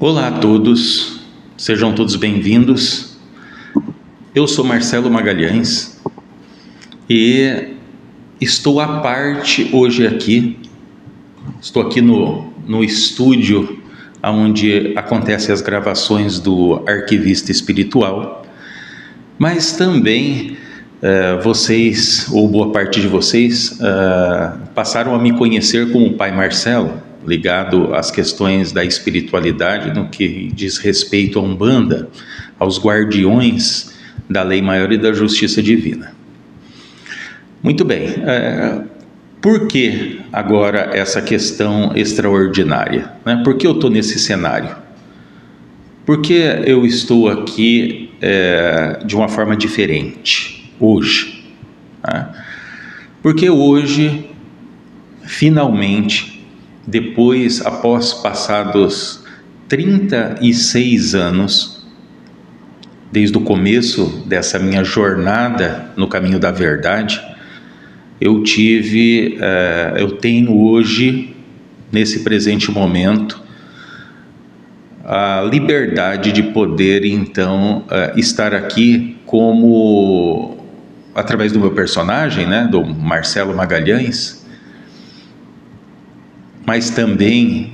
Olá a todos, sejam todos bem-vindos. Eu sou Marcelo Magalhães e estou à parte hoje aqui. Estou aqui no estúdio onde acontecem as gravações do Arquivista Espiritual, mas também vocês, ou boa parte de vocês, passaram a me conhecer como Pai Marcelo, ligado às questões da espiritualidade no que diz respeito à Umbanda, aos guardiões da lei maior e da justiça divina. Muito bem, por que agora essa questão extraordinária? Né? Por que eu estou nesse cenário? Por que eu estou aqui de uma forma diferente hoje? Né? Porque hoje, finalmente, após passados 36 anos, desde o começo dessa minha jornada no caminho da verdade, eu tenho hoje, nesse presente momento, a liberdade de poder, então, estar aqui através do meu personagem, né, do Marcelo Magalhães, mas também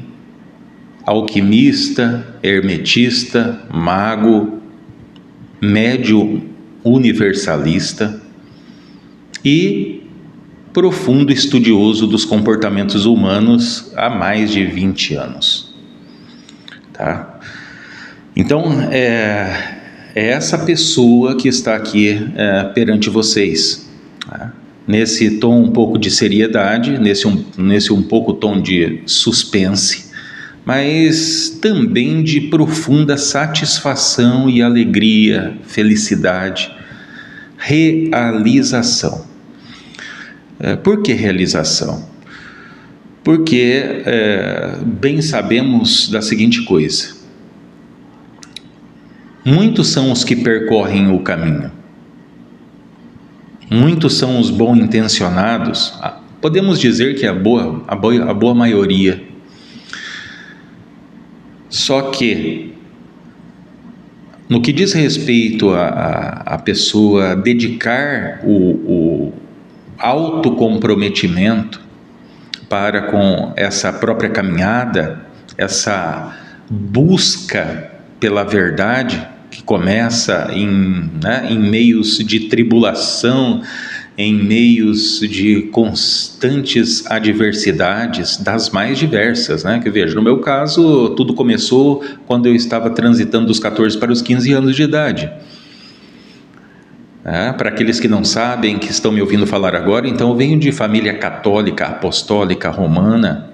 alquimista, hermetista, mago, médium universalista e profundo estudioso dos comportamentos humanos há mais de 20 anos. Tá? Então, é essa pessoa que está aqui perante vocês, tá? Nesse tom um pouco de seriedade, nesse um pouco tom de suspense, mas também de profunda satisfação e alegria, felicidade, realização. Por que realização? Porque bem sabemos da seguinte coisa: muitos são os que percorrem o caminho, muitos são os bom intencionados, podemos dizer que a boa maioria. Só que, no que diz respeito a pessoa dedicar o autocomprometimento para com essa própria caminhada, essa busca pela verdade, que começa em meios de tribulação, em meios de constantes adversidades, das mais diversas, né? Que veja, no meu caso, tudo começou quando eu estava transitando dos 14 para os 15 anos de idade. Para aqueles que não sabem, que estão me ouvindo falar agora, então eu venho de família católica, apostólica, romana,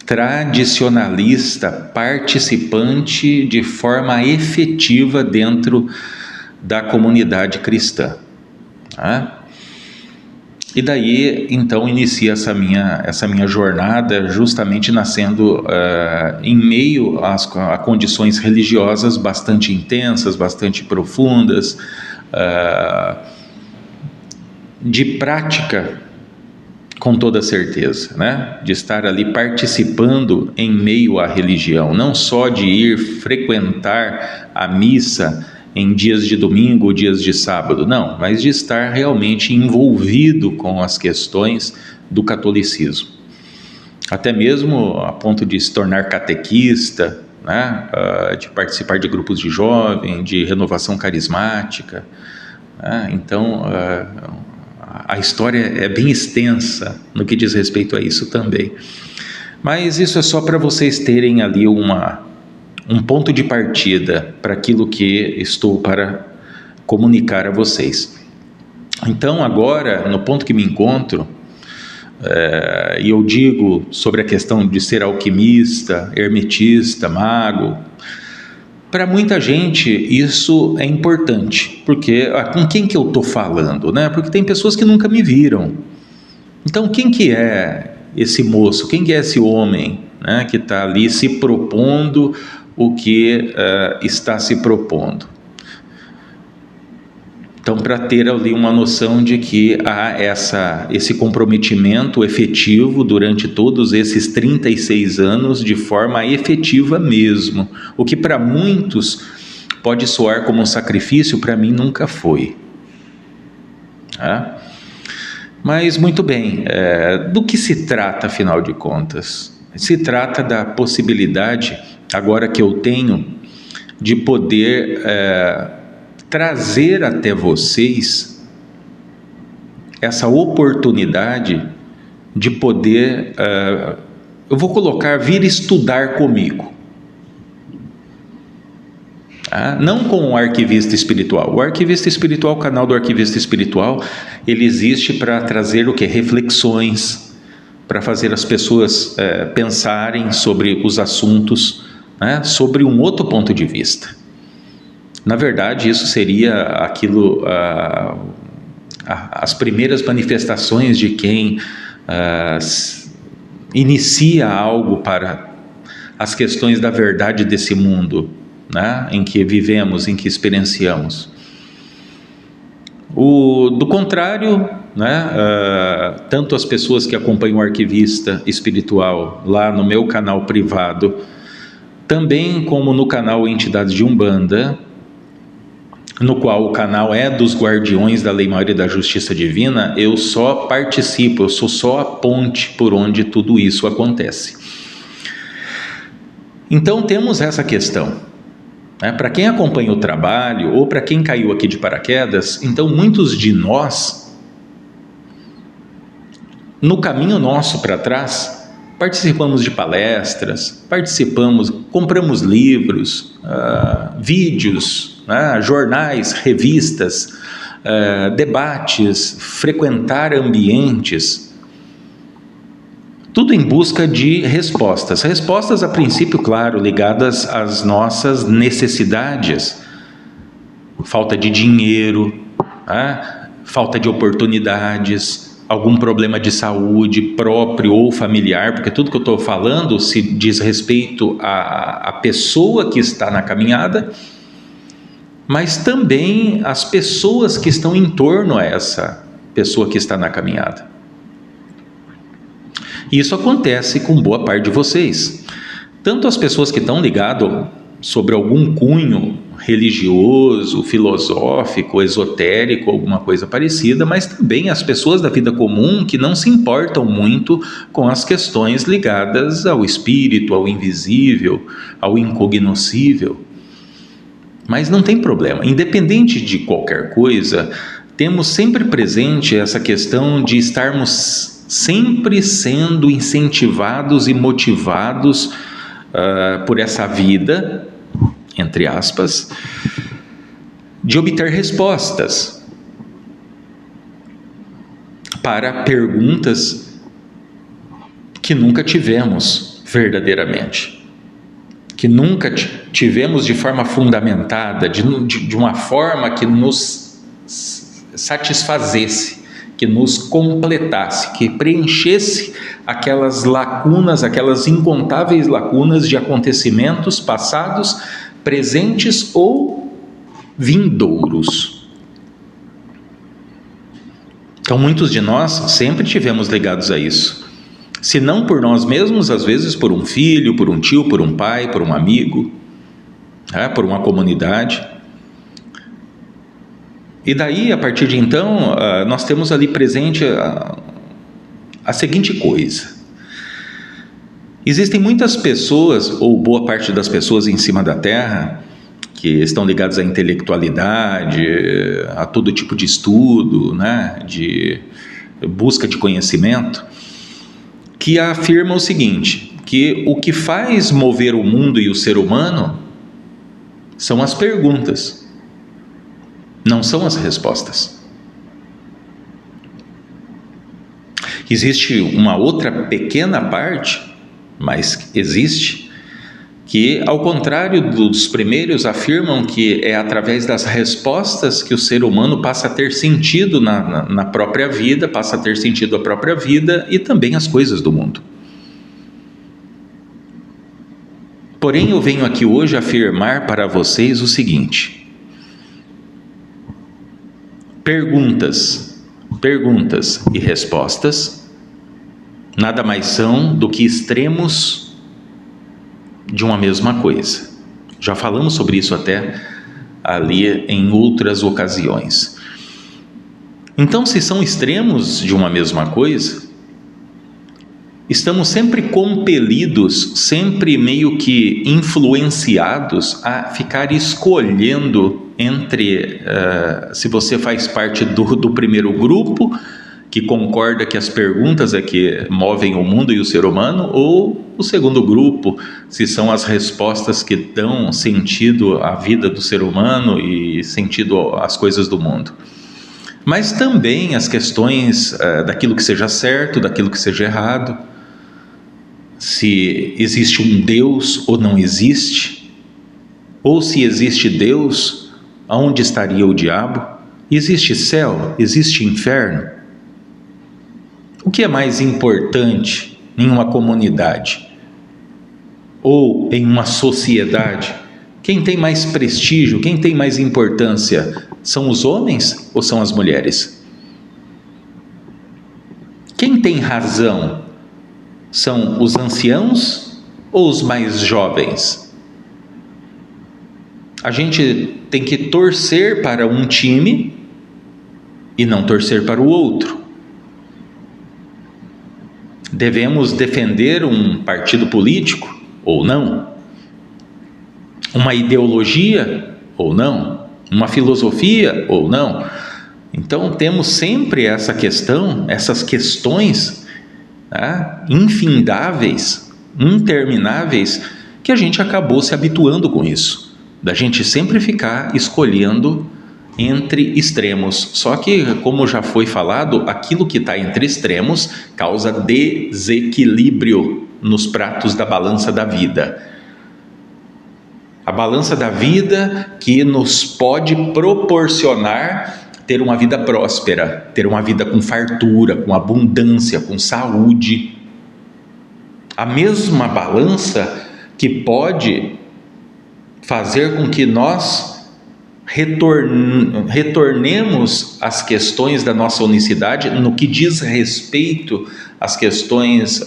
tradicionalista, participante de forma efetiva dentro da comunidade cristã. E daí, então, inicia essa minha jornada, justamente nascendo em meio a condições religiosas bastante intensas, bastante profundas, de prática, com toda certeza, né? De estar ali participando em meio à religião, não só de ir frequentar a missa em dias de domingo ou dias de sábado, não, mas de estar realmente envolvido com as questões do catolicismo, até mesmo a ponto de se tornar catequista, né? De participar de grupos de jovem, de renovação carismática, né? Então, a história é bem extensa no que diz respeito a isso também, mas isso é só para vocês terem ali um ponto de partida para aquilo que estou para comunicar a vocês. Então, agora, no ponto que me encontro, e eu digo sobre a questão de ser alquimista, hermetista, mago, para muita gente isso é importante, porque com quem que eu estou falando, né? Porque tem pessoas que nunca me viram. Então, quem que é esse moço? Quem que é esse homem, né, que está ali se propondo o que está se propondo? Então, para ter ali uma noção de que há esse comprometimento efetivo durante todos esses 36 anos, de forma efetiva mesmo. O que para muitos pode soar como um sacrifício, para mim nunca foi. Tá? Mas, muito bem, do que se trata, afinal de contas? Se trata da possibilidade, agora que eu tenho, de poder trazer até vocês essa oportunidade de poder, eu vou colocar, vir estudar comigo. Não com o arquivista espiritual. O arquivista espiritual, o canal do arquivista espiritual, ele existe para trazer o que? Reflexões, para fazer as pessoas pensarem sobre os assuntos, né, sobre um outro ponto de vista. Na verdade, isso seria aquilo, as primeiras manifestações de quem inicia algo para as questões da verdade desse mundo, né, em que vivemos, em que experienciamos. Do contrário, né, tanto as pessoas que acompanham o arquivista espiritual lá no meu canal privado, também como no canal Entidades de Umbanda, no qual o canal é dos guardiões da lei maior e da justiça divina, eu só participo, eu sou só a ponte por onde tudo isso acontece. Então temos essa questão, né? Para quem acompanha o trabalho, ou para quem caiu aqui de paraquedas, então muitos de nós, no caminho nosso para trás, participamos de palestras, compramos livros, vídeos, jornais, revistas, debates, frequentar ambientes, tudo em busca de respostas. Respostas, a princípio, claro, ligadas às nossas necessidades. Falta de dinheiro, falta de oportunidades, algum problema de saúde próprio ou familiar, porque tudo que eu estou falando se diz respeito à pessoa que está na caminhada, mas também às pessoas que estão em torno a essa pessoa que está na caminhada. E isso acontece com boa parte de vocês. Tanto as pessoas que estão ligadas sobre algum cunho religioso, filosófico, esotérico, alguma coisa parecida, mas também as pessoas da vida comum que não se importam muito com as questões ligadas ao espírito, ao invisível, ao incognoscível. Mas não tem problema, independente de qualquer coisa, temos sempre presente essa questão de estarmos sempre sendo incentivados e motivados por essa vida, entre aspas, de obter respostas para perguntas que nunca tivemos verdadeiramente, que nunca tivemos de forma fundamentada, de uma forma que nos satisfazesse, que nos completasse, que preenchesse aquelas lacunas, aquelas incontáveis lacunas de acontecimentos passados, presentes ou vindouros. Então, muitos de nós sempre tivemos ligados a isso. Se não por nós mesmos, às vezes por um filho, por um tio, por um pai, por um amigo, por uma comunidade. E daí, a partir de então, nós temos ali presente a seguinte coisa. Existem muitas pessoas, ou boa parte das pessoas em cima da Terra, que estão ligadas à intelectualidade, a todo tipo de estudo, né, de busca de conhecimento, que afirma o seguinte, que o que faz mover o mundo e o ser humano são as perguntas, não são as respostas. Existe uma outra pequena parte, mas existe, que ao contrário dos primeiros afirmam que é através das respostas que o ser humano passa a ter sentido na própria vida, passa a ter sentido a própria vida e também as coisas do mundo. Porém, eu venho aqui hoje afirmar para vocês o seguinte: perguntas e respostas nada mais são do que extremos de uma mesma coisa. Já falamos sobre isso até ali em outras ocasiões. Então, se são extremos de uma mesma coisa, estamos sempre compelidos, sempre meio que influenciados a ficar escolhendo entre, se você faz parte do primeiro grupo, que concorda que as perguntas é que movem o mundo e o ser humano, ou o segundo grupo, se são as respostas que dão sentido à vida do ser humano e sentido às coisas do mundo. Mas também as questões daquilo que seja certo, daquilo que seja errado, se existe um Deus ou não existe, ou se existe Deus, aonde estaria o diabo? Existe céu? Existe inferno? O que é mais importante em uma comunidade ou em uma sociedade? Quem tem mais prestígio, quem tem mais importância? São os homens ou são as mulheres? Quem tem razão? São os anciãos ou os mais jovens? A gente tem que torcer para um time e não torcer para o outro. Devemos defender um partido político ou não? Uma ideologia ou não? Uma filosofia ou não? Então temos sempre essa questão, essas questões infindáveis, intermináveis, que a gente acabou se habituando com isso, da gente sempre ficar escolhendo entre extremos. Só que, como já foi falado, aquilo que está entre extremos causa desequilíbrio nos pratos da balança da vida. A balança da vida que nos pode proporcionar ter uma vida próspera, ter uma vida com fartura, com abundância, com saúde. A mesma balança que pode fazer com que nós retornemos às questões da nossa unicidade no que diz respeito às questões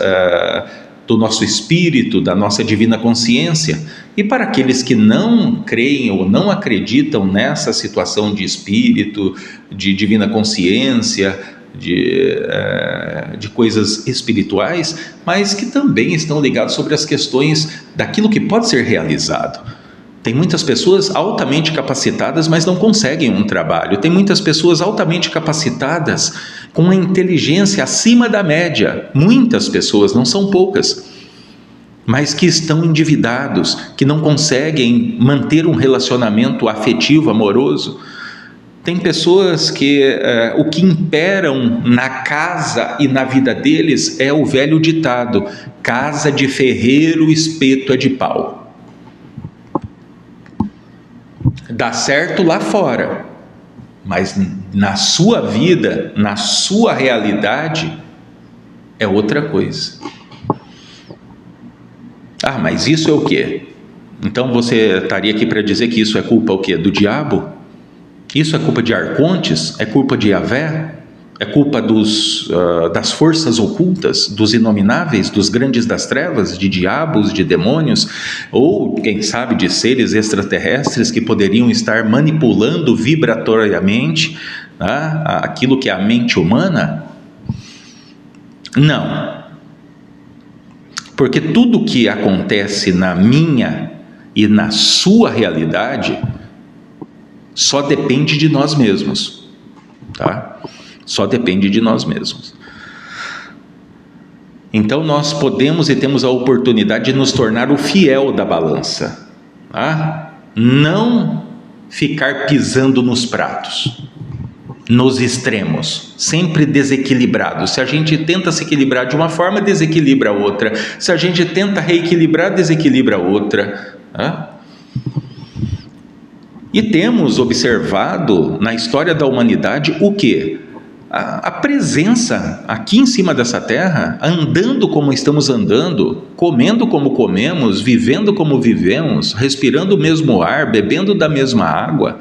do nosso espírito, da nossa divina consciência. E para aqueles que não creem ou não acreditam nessa situação de espírito, de divina consciência, de coisas espirituais, mas que também estão ligados sobre as questões daquilo que pode ser realizado. Tem muitas pessoas altamente capacitadas, mas não conseguem um trabalho. Tem muitas pessoas altamente capacitadas, com uma inteligência acima da média. Muitas pessoas, não são poucas, mas que estão endividados, que não conseguem manter um relacionamento afetivo, amoroso. Tem pessoas que o que imperam na casa e na vida deles é o velho ditado: casa de ferreiro, espeto é de pau. Dá certo lá fora, mas na sua vida, na sua realidade, é outra coisa. Ah, mas isso é o quê? Então você estaria aqui para dizer que isso é culpa o quê? Do diabo? Isso é culpa de arcontes? É culpa de Yahvé? É culpa das forças ocultas, dos inomináveis, dos grandes das trevas, de diabos, de demônios, ou, quem sabe, de seres extraterrestres que poderiam estar manipulando vibratoriamente aquilo que é a mente humana? Não. Porque tudo que acontece na minha e na sua realidade só depende de nós mesmos, tá? Só depende de nós mesmos. Então nós podemos e temos a oportunidade de nos tornar o fiel da balança, tá? Não ficar pisando nos pratos, nos extremos, sempre desequilibrado. Se a gente tenta se equilibrar de uma forma, desequilibra a outra. Se a gente tenta reequilibrar, desequilibra a outra, tá? E temos observado na história da humanidade o quê? A presença aqui em cima dessa terra, andando como estamos andando, comendo como comemos, vivendo como vivemos, respirando o mesmo ar, bebendo da mesma água,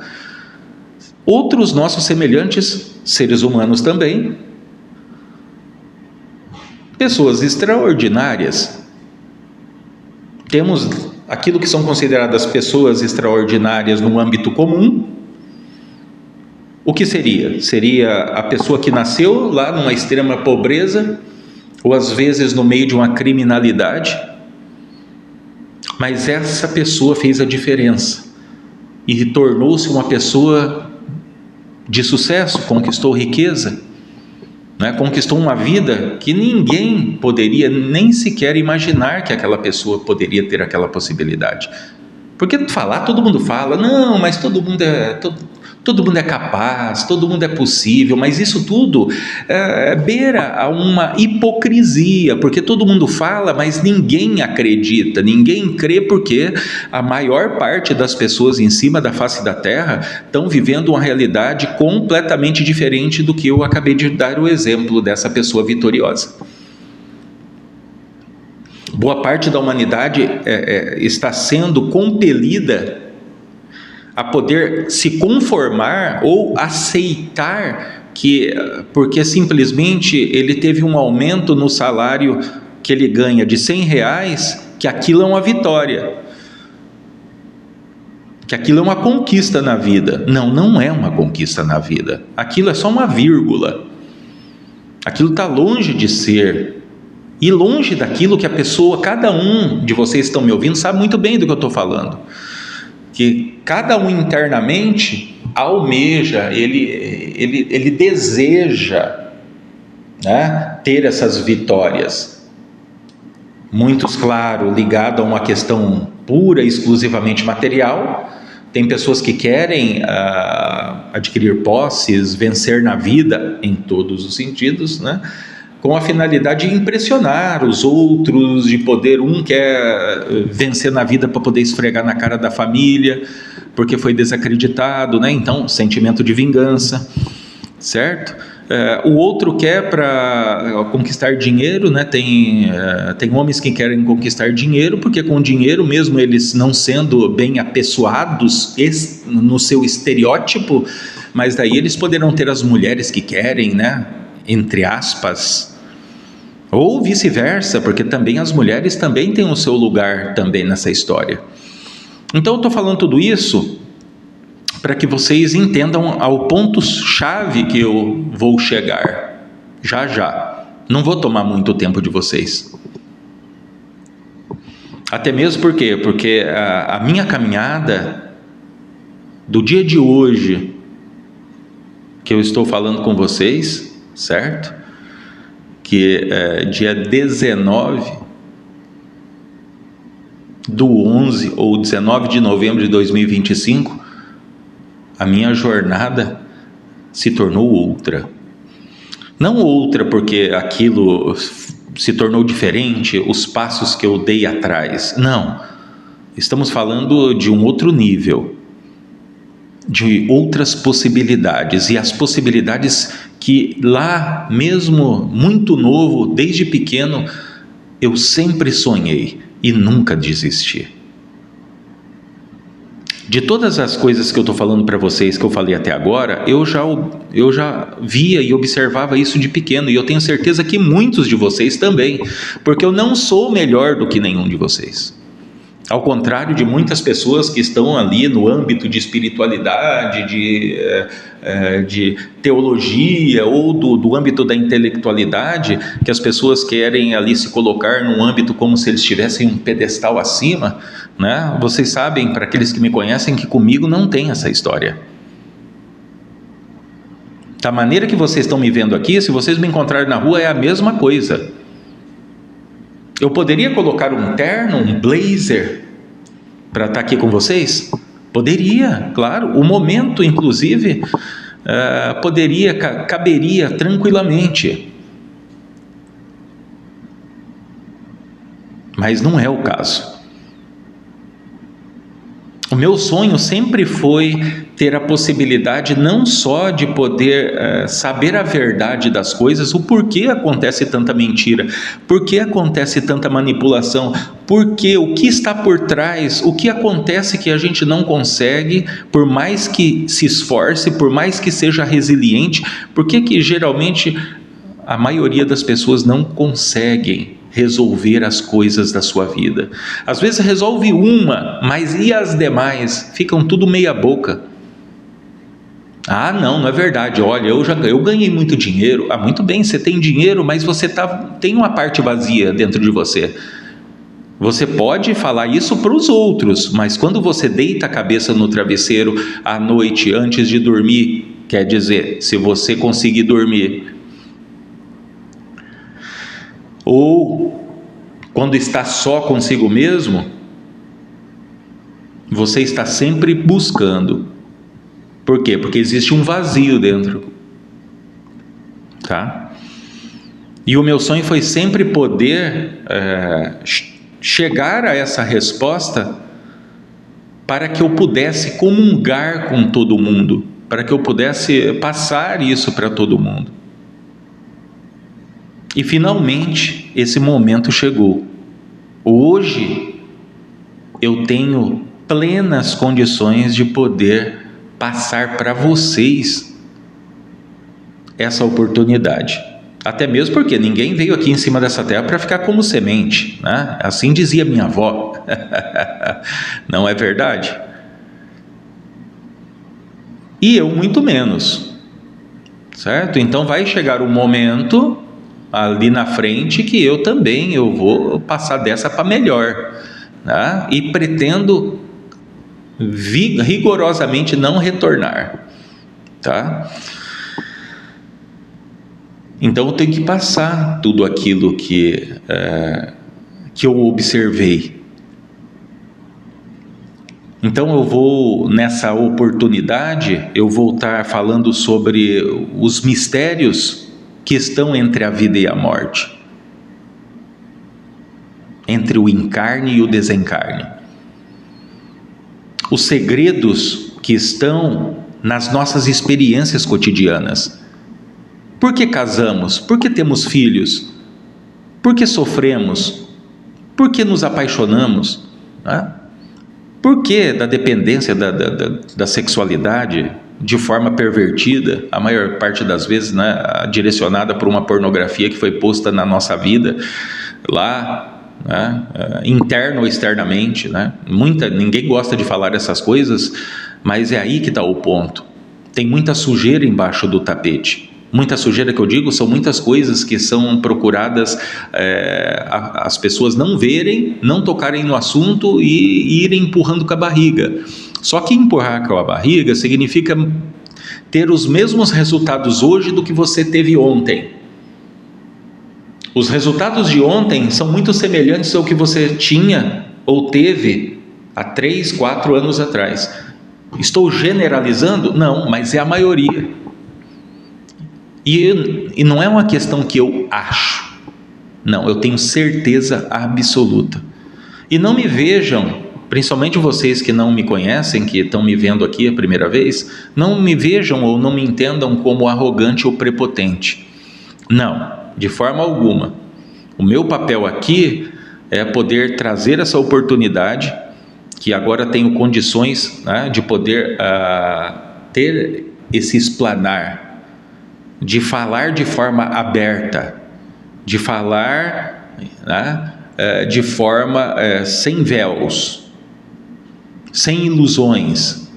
outros nossos semelhantes, seres humanos também, pessoas extraordinárias. Temos aquilo que são consideradas pessoas extraordinárias no âmbito comum. O que seria? Seria a pessoa que nasceu lá numa extrema pobreza, ou às vezes no meio de uma criminalidade, mas essa pessoa fez a diferença e tornou-se uma pessoa de sucesso, conquistou riqueza, né? Conquistou uma vida que ninguém poderia nem sequer imaginar que aquela pessoa poderia ter aquela possibilidade. Porque falar, todo mundo fala, não, mas todo mundo é capaz, todo mundo é possível, mas isso tudo beira a uma hipocrisia, porque todo mundo fala, mas ninguém acredita, ninguém crê, porque a maior parte das pessoas em cima da face da terra estão vivendo uma realidade completamente diferente do que eu acabei de dar o exemplo dessa pessoa vitoriosa. Boa parte da humanidade está sendo compelida a poder se conformar ou aceitar porque simplesmente ele teve um aumento no salário que ele ganha de R$100, que aquilo é uma vitória, que aquilo é uma conquista na vida. Não, não é uma conquista na vida, aquilo é só uma vírgula, aquilo está longe de ser, e longe daquilo que a pessoa, cada um de vocês que estão me ouvindo sabe muito bem do que eu estou falando, que cada um internamente almeja, ele deseja, né, ter essas vitórias. Muitos, claro, ligados a uma questão pura e exclusivamente material. Tem pessoas que querem adquirir posses, vencer na vida em todos os sentidos, né, com a finalidade de impressionar os outros, de poder, um quer vencer na vida para poder esfregar na cara da família, porque foi desacreditado, né? Então, sentimento de vingança, certo? O outro quer para conquistar dinheiro, né? Tem homens que querem conquistar dinheiro, porque com dinheiro, mesmo eles não sendo bem apessoados no seu estereótipo, mas daí eles poderão ter as mulheres que querem, né? Entre aspas, ou vice-versa, porque também as mulheres também têm o seu lugar também nessa história. Então eu estou falando tudo isso para que vocês entendam ao ponto-chave que eu vou chegar, já. Não vou tomar muito tempo de vocês. Até mesmo porque a minha caminhada do dia de hoje, que eu estou falando com vocês, certo? Que é dia 19 do 11 ou 19 de novembro de 2025, a minha jornada se tornou outra. Não outra porque aquilo se tornou diferente, os passos que eu dei atrás. Não. Estamos falando de um outro nível, de outras possibilidades, e as possibilidades que lá mesmo, muito novo, desde pequeno, eu sempre sonhei e nunca desisti. De todas as coisas que eu estou falando para vocês, que eu falei até agora, eu já via e observava isso de pequeno, e eu tenho certeza que muitos de vocês também, porque eu não sou melhor do que nenhum de vocês. Ao contrário de muitas pessoas que estão ali no âmbito de espiritualidade, de teologia, ou do âmbito da intelectualidade, que as pessoas querem ali se colocar num âmbito como se eles tivessem um pedestal acima, né? Vocês sabem, para aqueles que me conhecem, que comigo não tem essa história. Da maneira que vocês estão me vendo aqui, se vocês me encontrarem na rua, é a mesma coisa. Eu poderia colocar um terno, um blazer, para estar aqui com vocês? Poderia, claro. O momento, inclusive, caberia tranquilamente. Mas não é o caso. O meu sonho sempre foi ter a possibilidade não só de poder saber a verdade das coisas, o porquê acontece tanta mentira, por que acontece tanta manipulação, porque o que está por trás, o que acontece que a gente não consegue, por mais que se esforce, por mais que seja resiliente, por que geralmente a maioria das pessoas não conseguem resolver as coisas da sua vida? Às vezes resolve uma, mas e as demais? Ficam tudo meia boca. Ah, não é verdade. Olha, eu ganhei muito dinheiro. Ah, muito bem, você tem dinheiro, mas você tem uma parte vazia dentro de você. Você pode falar isso para os outros, mas quando você deita a cabeça no travesseiro à noite antes de dormir, quer dizer, se você conseguir dormir, ou quando está só consigo mesmo, você está sempre buscando. Por quê? Porque existe um vazio dentro, tá? E o meu sonho foi sempre poder chegar a essa resposta para que eu pudesse comungar com todo mundo, para que eu pudesse passar isso para todo mundo. E finalmente esse momento chegou. Hoje eu tenho plenas condições de poder passar para vocês essa oportunidade. Até mesmo porque ninguém veio aqui em cima dessa terra para ficar como semente, né? Assim dizia minha avó. Não é verdade? E eu muito menos, certo? Então vai chegar um momento ali na frente que eu vou passar dessa para melhor, né? E pretendo rigorosamente não retornar, tá? Então eu tenho que passar tudo aquilo que eu observei. Então eu vou, nessa oportunidade, eu vou estar falando sobre os mistérios que estão entre a vida e a morte, entre o encarne e o desencarne. Os segredos que estão nas nossas experiências cotidianas. Por que casamos? Por que temos filhos? Por que sofremos? Por que nos apaixonamos? Por que da dependência da sexualidade de forma pervertida, a maior parte das vezes, né, direcionada por uma pornografia que foi posta na nossa vida, lá, né, interno ou externamente, né? Ninguém gosta de falar essas coisas, mas é aí que está o ponto. Tem muita sujeira embaixo do tapete. Muita sujeira que eu digo são muitas coisas que são procuradas as pessoas não verem, não tocarem no assunto e irem empurrando com a barriga. Só que empurrar com a barriga significa ter os mesmos resultados hoje do que você teve ontem. Os resultados de ontem são muito semelhantes ao que você tinha ou teve há 3, 4 anos atrás. Estou generalizando? Não, mas é a maioria. E não é uma questão que eu acho. Não, eu tenho certeza absoluta. E não me vejam, principalmente vocês que não me conhecem, que estão me vendo aqui a primeira vez, não me vejam ou não me entendam como arrogante ou prepotente. Não. De forma alguma. O meu papel aqui é poder trazer essa oportunidade, que agora tenho condições, né, de poder ter esse explanar, de falar de forma aberta, de falar, né, de forma sem véus, sem ilusões,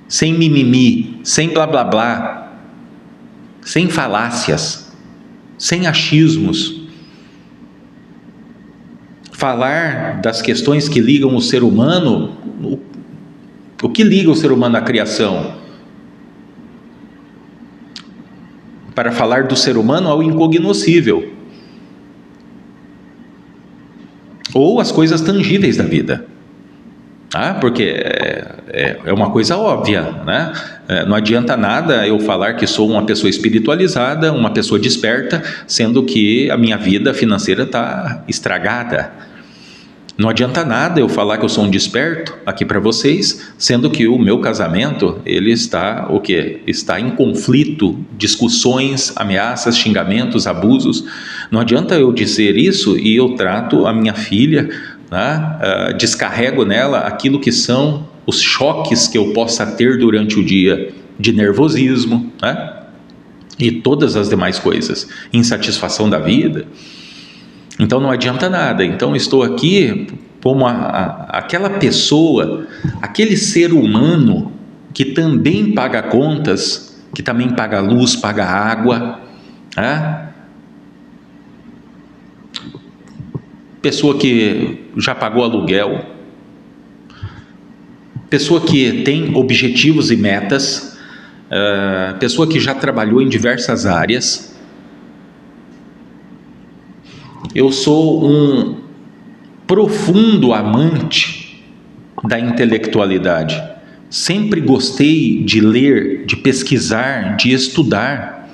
sem mimimi, sem blá blá blá, sem falácias, sem achismos. Falar das questões que ligam o ser humano, o que liga o ser humano à criação, para falar do ser humano ao incognoscível, ou as coisas tangíveis da vida. Porque é uma coisa óbvia, né? Não adianta nada eu falar que sou uma pessoa espiritualizada, uma pessoa desperta, sendo que a minha vida financeira está estragada. Não adianta nada eu falar que eu sou um desperto aqui para vocês, sendo que o meu casamento, ele está o quê? Está em conflito, discussões, ameaças, xingamentos, abusos. Não adianta eu dizer isso e eu trato a minha filha, né, descarrego nela aquilo que são os choques que eu possa ter durante o dia de nervosismo, né, e todas as demais coisas, insatisfação da vida. Então não adianta nada. Então estou aqui como aquela pessoa, aquele ser humano que também paga contas, que também paga luz, paga água, né? Pessoa que já pagou aluguel, pessoa que tem objetivos e metas, pessoa que já trabalhou em diversas áreas. Eu sou um profundo amante da intelectualidade. Sempre gostei de ler, de pesquisar, de estudar.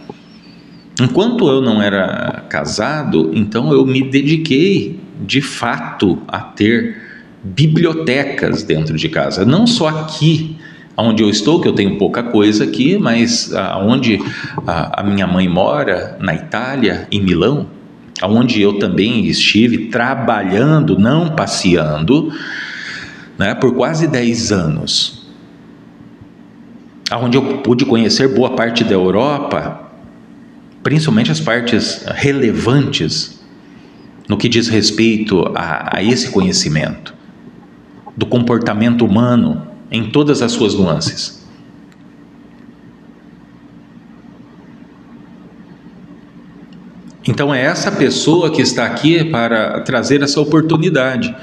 Enquanto eu não era casado, então eu me dediquei, de fato, a ter bibliotecas dentro de casa. Não só aqui, onde eu estou, que eu tenho pouca coisa aqui, mas onde a minha mãe mora, na Itália, em Milão, onde eu também estive trabalhando, não passeando, né, por quase 10 anos, onde eu pude conhecer boa parte da Europa, principalmente as partes relevantes no que diz respeito a esse conhecimento do comportamento humano em todas as suas nuances. Então é essa pessoa que está aqui para trazer essa oportunidade.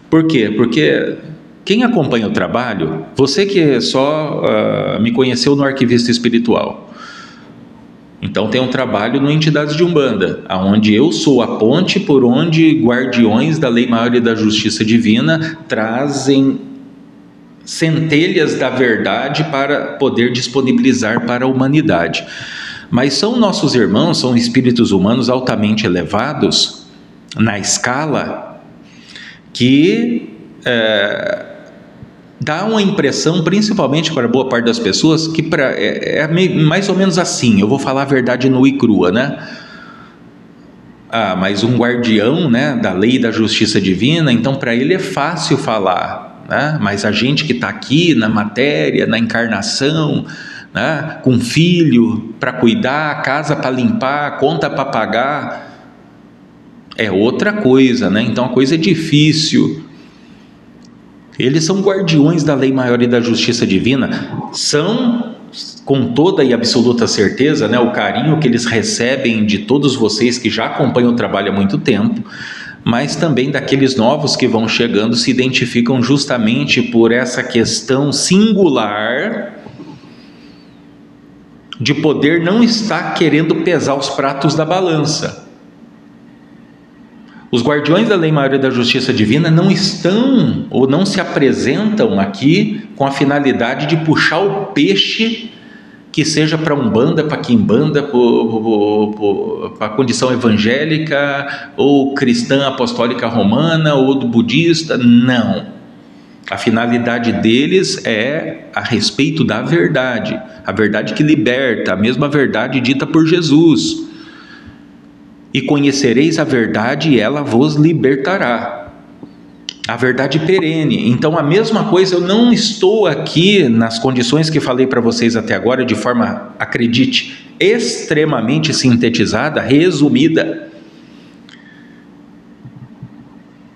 Por quê? Porque quem acompanha o trabalho, você que só me conheceu no Arquivista Espiritual, então tem um trabalho no Entidades de Umbanda, onde eu sou a ponte por onde guardiões da Lei Maior e da Justiça Divina trazem centelhas da verdade para poder disponibilizar para a humanidade. Mas são nossos irmãos, são espíritos humanos altamente elevados na escala, que dá uma impressão, principalmente para boa parte das pessoas, que é mais ou menos assim, eu vou falar a verdade nua e crua, né? Mas um guardião, né, da lei e da justiça divina, então para ele é fácil falar, né? Mas a gente que está aqui na matéria, na encarnação, né, com filho para cuidar, casa para limpar, conta para pagar, é outra coisa, né? Então a coisa é difícil. Eles são guardiões da lei maior e da justiça divina, são, com toda e absoluta certeza, né, o carinho que eles recebem de todos vocês que já acompanham o trabalho há muito tempo, mas também daqueles novos que vão chegando, se identificam justamente por essa questão singular de poder não estar querendo pesar os pratos da balança. Os guardiões da lei maior e da justiça divina não estão ou não se apresentam aqui com a finalidade de puxar o peixe que seja para Umbanda, para Quimbanda, para a condição evangélica ou cristã apostólica romana ou do budista. Não. A finalidade deles é a respeito da verdade, a verdade que liberta, a mesma verdade dita por Jesus. E conhecereis a verdade e ela vos libertará. A verdade perene. Então a mesma coisa, eu não estou aqui nas condições que falei para vocês até agora, de forma, acredite, extremamente sintetizada, resumida,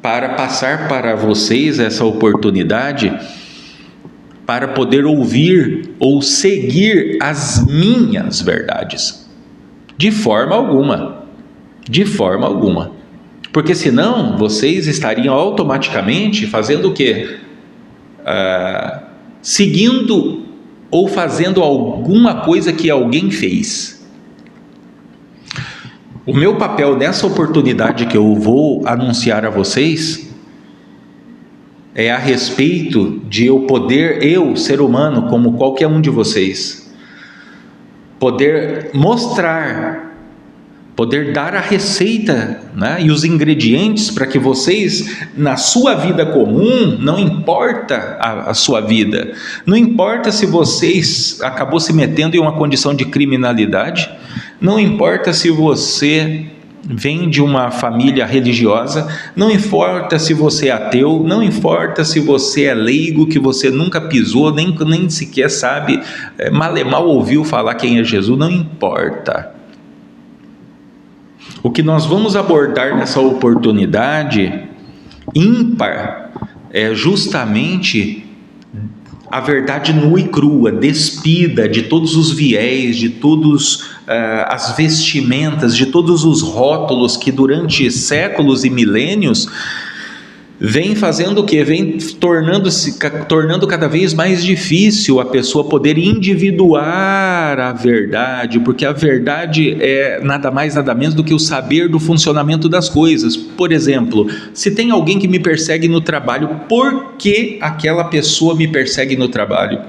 para passar para vocês essa oportunidade para poder ouvir ou seguir as minhas verdades. De forma alguma. De forma alguma. Porque senão vocês estariam automaticamente fazendo o quê? Seguindo ou fazendo alguma coisa que alguém fez. O meu papel nessa oportunidade que eu vou anunciar a vocês é a respeito de eu poder, eu, ser humano, como qualquer um de vocês, poder mostrar poder dar a receita, né, e os ingredientes para que vocês, na sua vida comum, não importa a sua vida, não importa se vocês acabou se metendo em uma condição de criminalidade, não importa se você vem de uma família religiosa, não importa se você é ateu, não importa se você é leigo, que você nunca pisou, nem sequer sabe, mal ouviu falar quem é Jesus, não importa. O que nós vamos abordar nessa oportunidade ímpar é justamente a verdade nua e crua, despida de todos os viés, de todas as vestimentas, de todos os rótulos que durante séculos e milênios vem fazendo o quê? Vem tornando cada vez mais difícil a pessoa poder individuar a verdade, porque a verdade é nada mais, nada menos do que o saber do funcionamento das coisas. Por exemplo, se tem alguém que me persegue no trabalho, por que aquela pessoa me persegue no trabalho?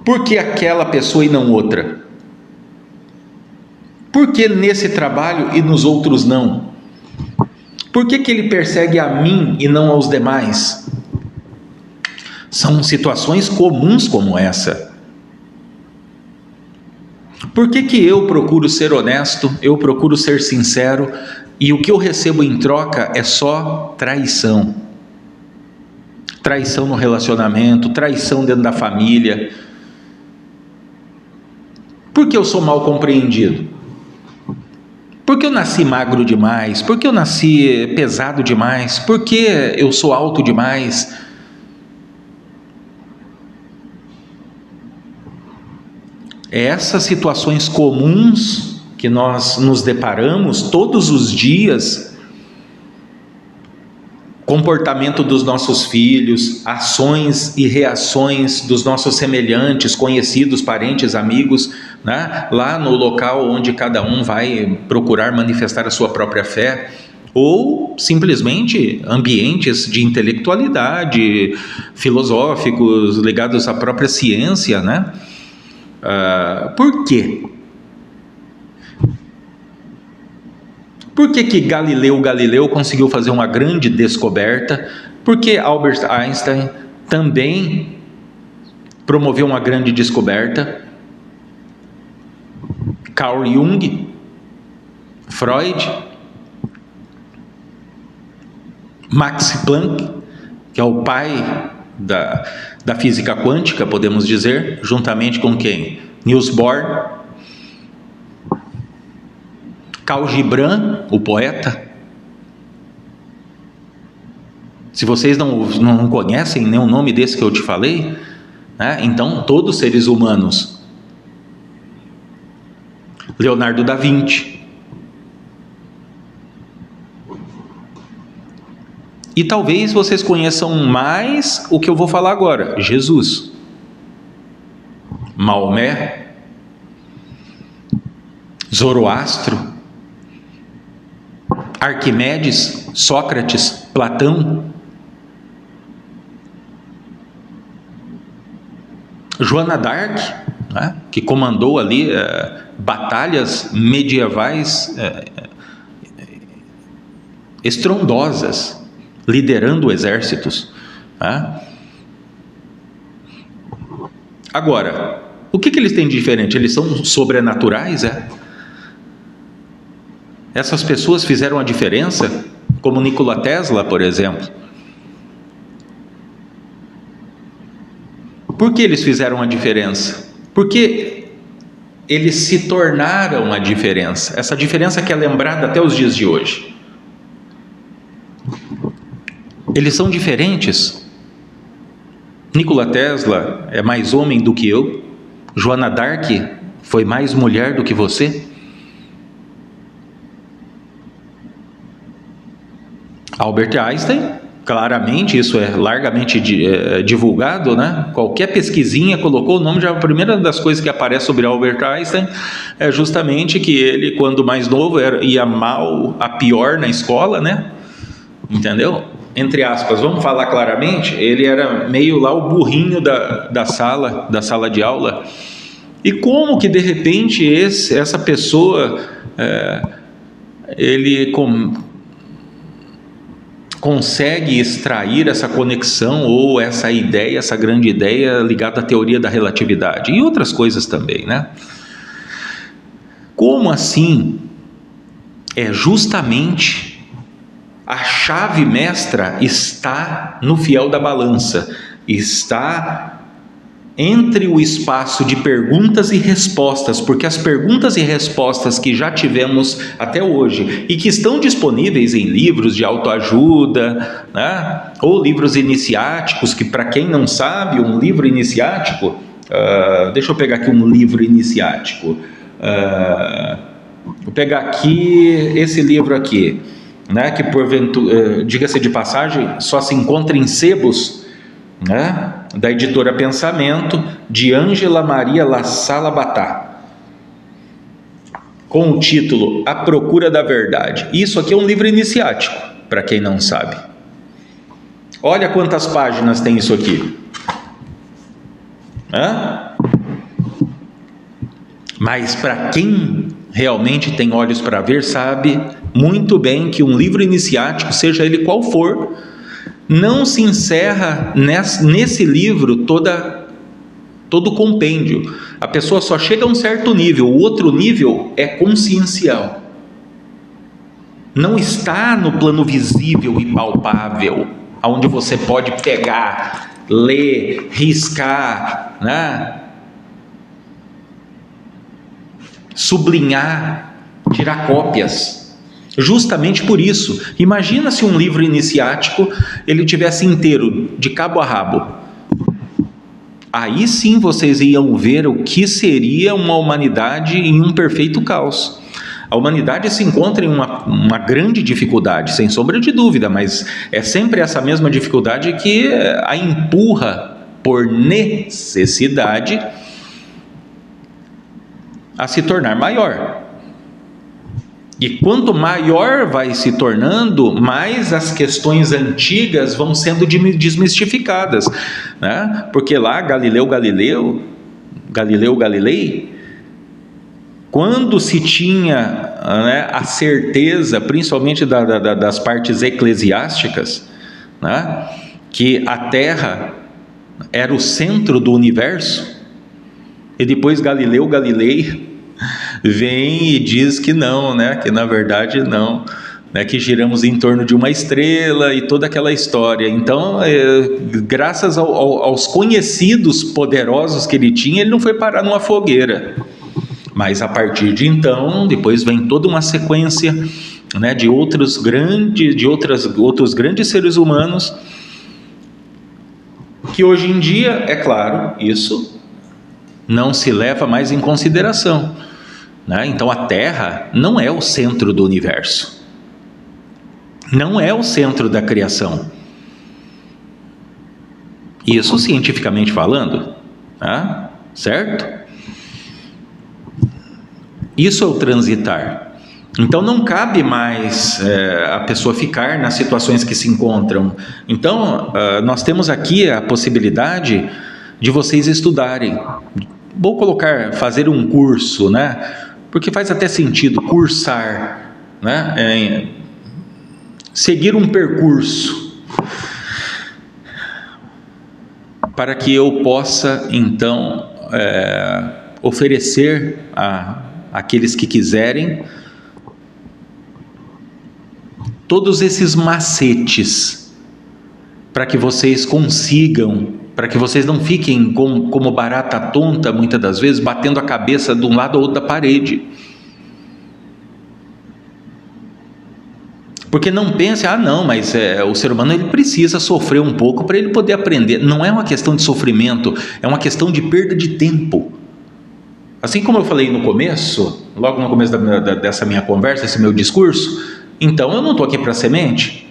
Por que aquela pessoa e não outra? Por que nesse trabalho e nos outros não? Por que ele persegue a mim e não aos demais? São situações comuns como essa. Por que eu procuro ser honesto, eu procuro ser sincero, e o que eu recebo em troca é só traição? Traição no relacionamento, traição dentro da família. Por que eu sou mal compreendido? Por que eu nasci magro demais? Por que eu nasci pesado demais? Por que eu sou alto demais? Essas situações comuns que nós nos deparamos todos os dias, comportamento dos nossos filhos, ações e reações dos nossos semelhantes, conhecidos, parentes, amigos, né? Lá no local onde cada um vai procurar manifestar a sua própria fé, ou simplesmente ambientes de intelectualidade, filosóficos, ligados à própria ciência, né? Por quê? Por que Galileu conseguiu fazer uma grande descoberta? Por que Albert Einstein também promoveu uma grande descoberta? Carl Jung, Freud, Max Planck, que é o pai da física quântica, podemos dizer, juntamente com quem? Niels Bohr, Khalil Gibran, o poeta. Se vocês não conhecem nenhum nome desse que eu te falei, né? Então todos seres humanos. Leonardo da Vinci. E talvez vocês conheçam mais o que eu vou falar agora: Jesus, Maomé, Zoroastro, Arquimedes, Sócrates, Platão, Joana d'Arc, né, que comandou ali batalhas medievais estrondosas, liderando exércitos. Né? Agora, o que eles têm de diferente? Eles são sobrenaturais, Essas pessoas fizeram a diferença, como Nikola Tesla, por exemplo. Por que eles fizeram a diferença? Porque eles se tornaram a diferença. Essa diferença que é lembrada até os dias de hoje. Eles são diferentes. Nikola Tesla é mais homem do que eu. Joana d'Arc foi mais mulher do que você. Albert Einstein, claramente, isso é largamente divulgado, né? Qualquer pesquisinha colocou o nome, já a primeira das coisas que aparece sobre Albert Einstein é justamente que ele, quando mais novo, ia mal, a pior na escola, né? Entendeu? Entre aspas, vamos falar claramente, ele era meio lá o burrinho da sala de aula. E como que de repente essa pessoa ele consegue extrair essa conexão ou essa ideia, essa grande ideia ligada à teoria da relatividade e outras coisas também, né? Como assim? É justamente a chave mestra está no fiel da balança, está entre o espaço de perguntas e respostas, porque as perguntas e respostas que já tivemos até hoje e que estão disponíveis em livros de autoajuda, né? Ou livros iniciáticos, que para quem não sabe, um livro iniciático, deixa eu pegar aqui um livro iniciático, vou pegar aqui esse livro aqui, né? Que porventura, diga-se de passagem, só se encontra em sebos, né? Da editora Pensamento, de Ângela Maria La Sala Batá, com o título A Procura da Verdade. Isso aqui é um livro iniciático, para quem não sabe. Olha quantas páginas tem isso aqui. Mas para quem realmente tem olhos para ver, sabe muito bem que um livro iniciático, seja ele qual for, não se encerra nesse livro todo o compêndio. A pessoa só chega a um certo nível, o outro nível é consciencial. Não está no plano visível e palpável, onde você pode pegar, ler, riscar, né? Sublinhar, tirar cópias. Justamente por isso, imagina se um livro iniciático ele tivesse inteiro, de cabo a rabo. Aí sim vocês iam ver o que seria uma humanidade em um perfeito caos. A humanidade se encontra em uma grande dificuldade, sem sombra de dúvida, mas é sempre essa mesma dificuldade que a empurra por necessidade a se tornar maior. E quanto maior vai se tornando, mais as questões antigas vão sendo desmistificadas, né? Porque lá Galileu Galilei, quando se tinha, né, a certeza, principalmente das partes eclesiásticas, né, que a Terra era o centro do universo, e depois Galileu Galilei vem e diz que não, né? Que na verdade não, né? Que giramos em torno de uma estrela e toda aquela história. Então, graças aos conhecidos poderosos que ele tinha, ele não foi parar numa fogueira. Mas a partir de então, depois vem toda uma sequência, né? De outros grandes seres humanos, que hoje em dia, é claro, isso não se leva mais em consideração, né? Então a Terra não é o centro do universo, não é o centro da criação, isso cientificamente falando, né? Certo? Isso é o transitar. Então não cabe mais a pessoa ficar nas situações que se encontram. Então nós temos aqui a possibilidade de vocês estudarem. Vou fazer um curso, né? Porque faz até sentido cursar, né? Seguir um percurso, para que eu possa então oferecer àqueles que quiserem todos esses macetes, para que vocês consigam, para que vocês não fiquem como barata tonta, muitas das vezes, batendo a cabeça de um lado ou outro da parede. Porque não pense, não, mas o ser humano ele precisa sofrer um pouco para ele poder aprender. Não é uma questão de sofrimento, é uma questão de perda de tempo. Assim como eu falei no começo, logo no começo dessa minha conversa, esse meu discurso, então eu não estou aqui para semente.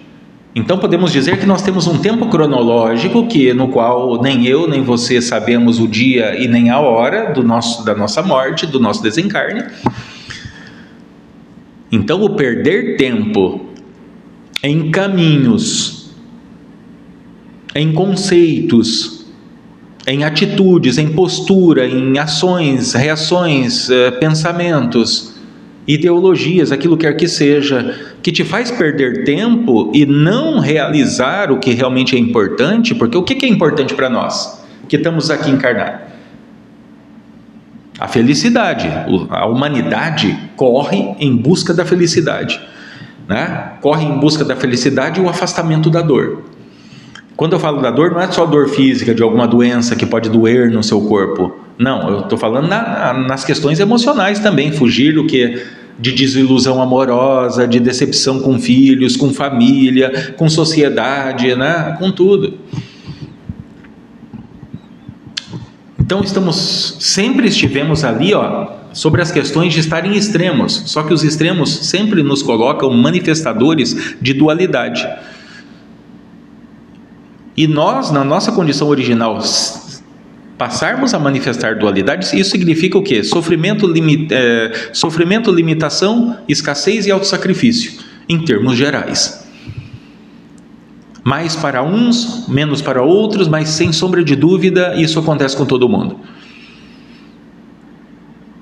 Então podemos dizer que nós temos um tempo cronológico no qual nem eu nem você sabemos o dia e nem a hora da nossa morte, do nosso desencarne. Então o perder tempo em caminhos, em conceitos, em atitudes, em postura, em ações, reações, pensamentos, ideologias, aquilo quer que seja, que te faz perder tempo e não realizar o que realmente é importante, porque o que é importante para nós, que estamos aqui encarnados? A felicidade. A humanidade corre em busca da felicidade, né? Corre em busca da felicidade e o afastamento da dor. Quando eu falo da dor, não é só dor física de alguma doença que pode doer no seu corpo. Não, eu estou falando nas questões emocionais também. Fugir do que? De desilusão amorosa, de decepção com filhos, com família, com sociedade, né? Com tudo. Então sempre estivemos ali, sobre as questões de estar em extremos. Só que os extremos sempre nos colocam manifestadores de dualidade. E nós, na nossa condição original, passarmos a manifestar dualidades, isso significa o quê? Sofrimento, limitação, escassez e autossacrifício, em termos gerais. Mais para uns, menos para outros, mas sem sombra de dúvida, isso acontece com todo mundo.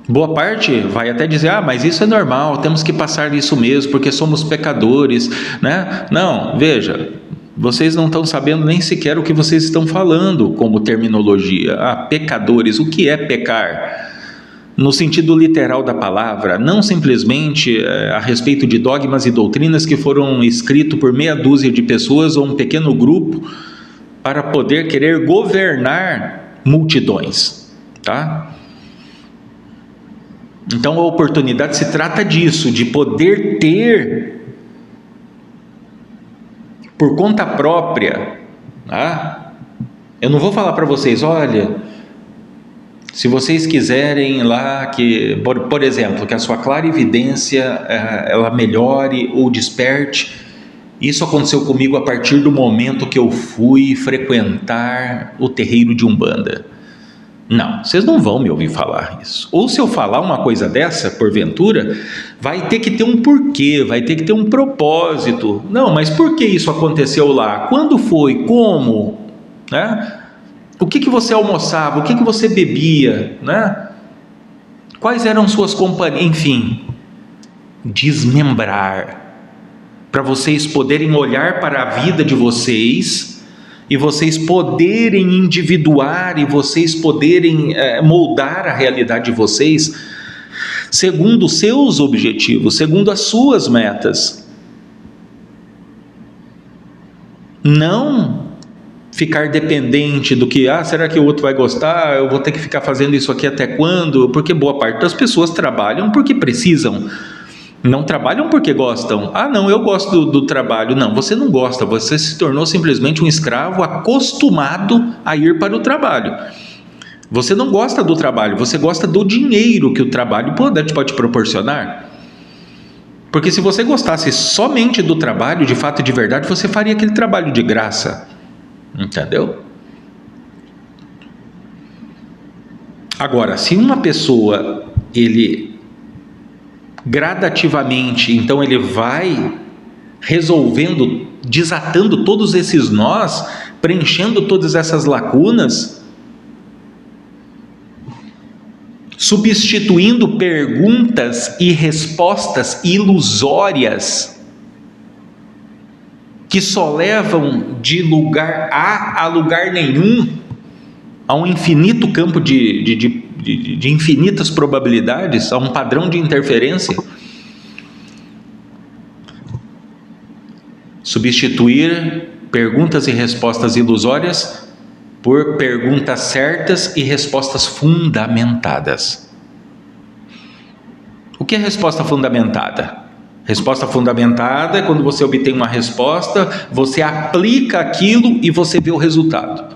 Boa parte vai até dizer, mas isso é normal, temos que passar isso mesmo, porque somos pecadores, né? Não, veja, vocês não estão sabendo nem sequer o que vocês estão falando como terminologia. Pecadores, o que é pecar? No sentido literal da palavra, não simplesmente a respeito de dogmas e doutrinas que foram escritos por meia dúzia de pessoas ou um pequeno grupo para poder querer governar multidões, tá? Então a oportunidade se trata disso, de poder ter por conta própria, tá? Eu não vou falar para vocês, olha, se vocês quiserem lá que, por exemplo, que a sua clarividência ela melhore ou desperte. Isso aconteceu comigo a partir do momento que eu fui frequentar o terreiro de Umbanda. Não, vocês não vão me ouvir falar isso. Ou se eu falar uma coisa dessa, porventura, vai ter que ter um porquê, vai ter que ter um propósito. Não, mas por que isso aconteceu lá? Quando foi? Como? Né? O que você almoçava? O que você bebia? Né? Quais eram suas companhias? Enfim, desmembrar. Para vocês poderem olhar para a vida de vocês e vocês poderem individuar e vocês poderem moldar a realidade de vocês segundo os seus objetivos, segundo as suas metas. Não ficar dependente do que, será que o outro vai gostar? Eu vou ter que ficar fazendo isso aqui até quando? Porque boa parte das pessoas trabalham porque precisam. Não trabalham porque gostam. Não, eu gosto do trabalho. Não, você não gosta, você se tornou simplesmente um escravo acostumado a ir para o trabalho. Você não gosta do trabalho, você gosta do dinheiro que o trabalho pode te proporcionar. Porque se você gostasse somente do trabalho, de fato e de verdade, você faria aquele trabalho de graça. Entendeu? Agora, se uma pessoa, ele gradativamente, então ele vai resolvendo, desatando todos esses nós, preenchendo todas essas lacunas, substituindo perguntas e respostas ilusórias que só levam de lugar A lugar nenhum, a um infinito campo de infinitas probabilidades, a um padrão de interferência. Substituir perguntas e respostas ilusórias por perguntas certas e respostas fundamentadas. O que é resposta fundamentada? Resposta fundamentada é quando você obtém uma resposta, você aplica aquilo e você vê o resultado.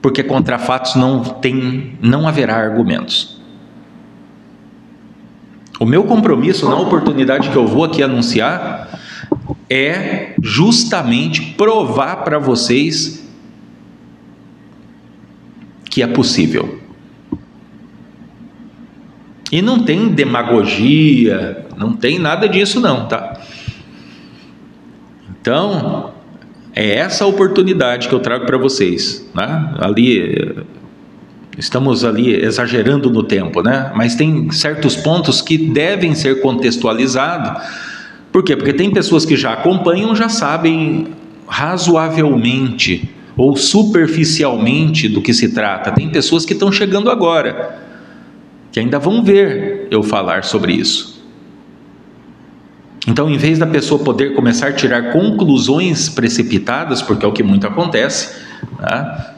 Porque contra fatos não haverá argumentos. O meu compromisso na oportunidade que eu vou aqui anunciar é justamente provar para vocês que é possível. E não tem demagogia, não tem nada disso não, tá? Então, é essa a oportunidade que eu trago para vocês, né? Ali, Estamos ali exagerando no tempo, né? Mas tem certos pontos que devem ser contextualizados. Por quê? Porque tem pessoas que já acompanham, já sabem razoavelmente ou superficialmente do que se trata. Tem pessoas que estão chegando agora, que ainda vão ver eu falar sobre isso. Então, em vez da pessoa poder começar a tirar conclusões precipitadas, porque é o que muito acontece, tá?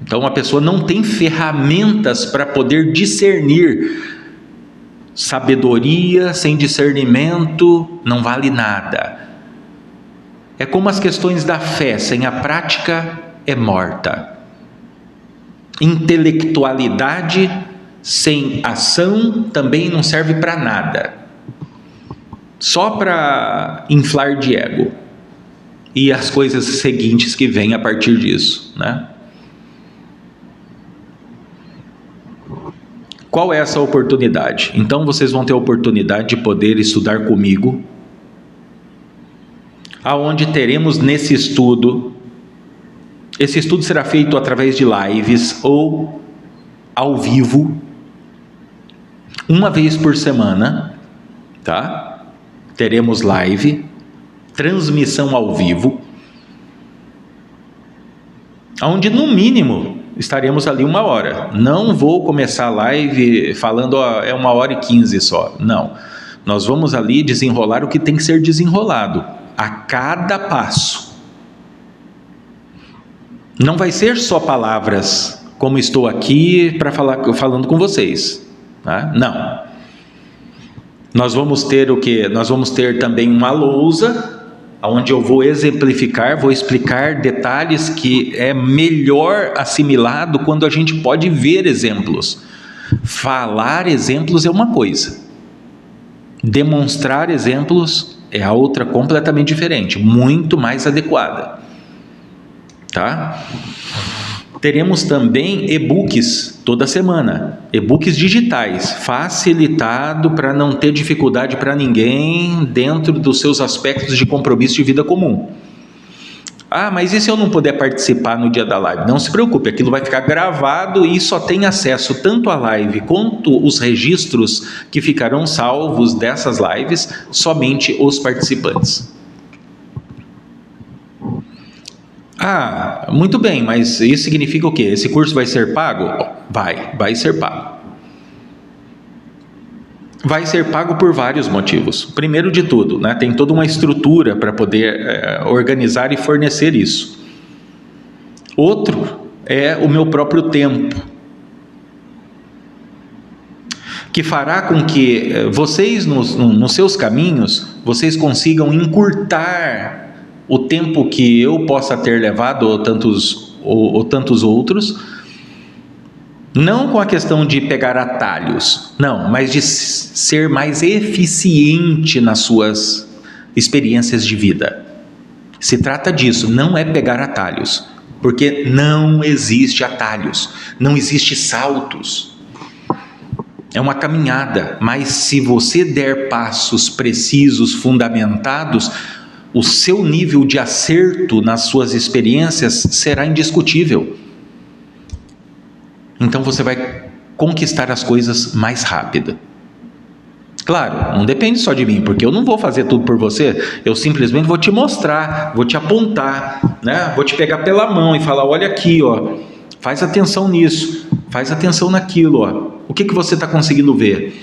Então a pessoa não tem ferramentas para poder discernir. Sabedoria sem discernimento não vale nada. É como as questões da fé, sem a prática é morta. Intelectualidade sem ação também não serve para nada. Só para inflar de ego. E as coisas seguintes que vêm a partir disso, né? Qual é essa oportunidade? Então vocês vão ter a oportunidade de poder estudar comigo, aonde teremos nesse estudo, esse estudo será feito através de lives ou ao vivo, uma vez por semana, tá? Teremos live, transmissão ao vivo, onde no mínimo estaremos ali 1 hora. Não vou começar a live falando, é 1h15 só. Não. Nós vamos ali desenrolar o que tem que ser desenrolado, a cada passo. Não vai ser só palavras, como estou aqui para falando com vocês. Tá? Não. Nós vamos ter o quê? Nós vamos ter também uma lousa, onde eu vou exemplificar, vou explicar detalhes que é melhor assimilado quando a gente pode ver exemplos. Falar exemplos é uma coisa, demonstrar exemplos é a outra completamente diferente, muito mais adequada, tá? Teremos também e-books toda semana, e-books digitais, facilitado para não ter dificuldade para ninguém dentro dos seus aspectos de compromisso de vida comum. Ah, mas e se eu não puder participar no dia da live? Não se preocupe, aquilo vai ficar gravado e só tem acesso tanto à live quanto os registros que ficarão salvos dessas lives, somente os participantes. Ah, muito bem, mas isso significa o quê? Esse curso vai ser pago? Vai ser pago. Vai ser pago por vários motivos. Primeiro de tudo, né, tem toda uma estrutura para poder organizar e fornecer isso. Outro é o meu próprio tempo, que fará com que vocês, nos seus caminhos, vocês consigam encurtar o tempo que eu possa ter levado, ou tantos outros, não com a questão de pegar atalhos, não, mas de ser mais eficiente nas suas experiências de vida. Se trata disso, não é pegar atalhos, porque não existe atalhos, não existe saltos. É uma caminhada, mas se você der passos precisos, fundamentados, o seu nível de acerto nas suas experiências será indiscutível. Então você vai conquistar as coisas mais rápido. Claro, não depende só de mim, porque eu não vou fazer tudo por você, eu simplesmente vou te mostrar, vou te apontar, né? Vou te pegar pela mão e falar, olha aqui, ó, faz atenção nisso, faz atenção naquilo, ó. O que você está conseguindo ver?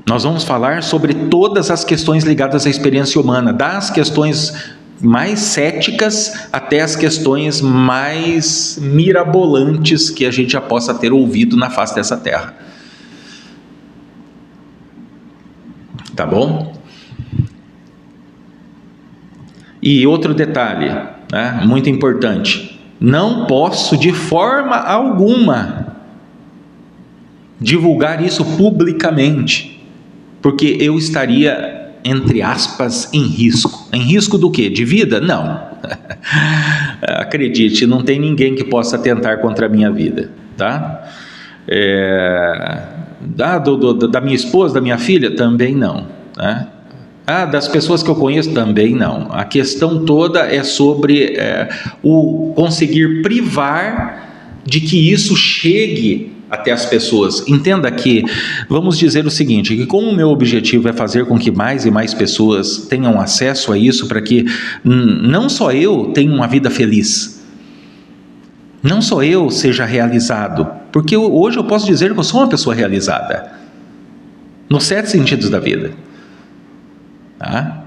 Nós vamos falar sobre todas as questões ligadas à experiência humana, das questões mais céticas até as questões mais mirabolantes que a gente já possa ter ouvido na face dessa terra. Tá bom? E outro detalhe, né, muito importante, não posso de forma alguma divulgar isso publicamente, porque eu estaria, entre aspas, em risco. Em risco do quê? De vida? Não. Acredite, não tem ninguém que possa atentar contra a minha vida, tá? Da minha esposa, da minha filha? Também não, tá? Das pessoas que eu conheço? Também não. A questão toda é sobre o conseguir privar de que isso chegue até as pessoas. Entenda que, vamos dizer o seguinte, que como o meu objetivo é fazer com que mais e mais pessoas tenham acesso a isso, para que não só eu tenha uma vida feliz, não só eu seja realizado, porque hoje eu posso dizer que eu sou uma pessoa realizada, nos 7 sentidos da vida, tá?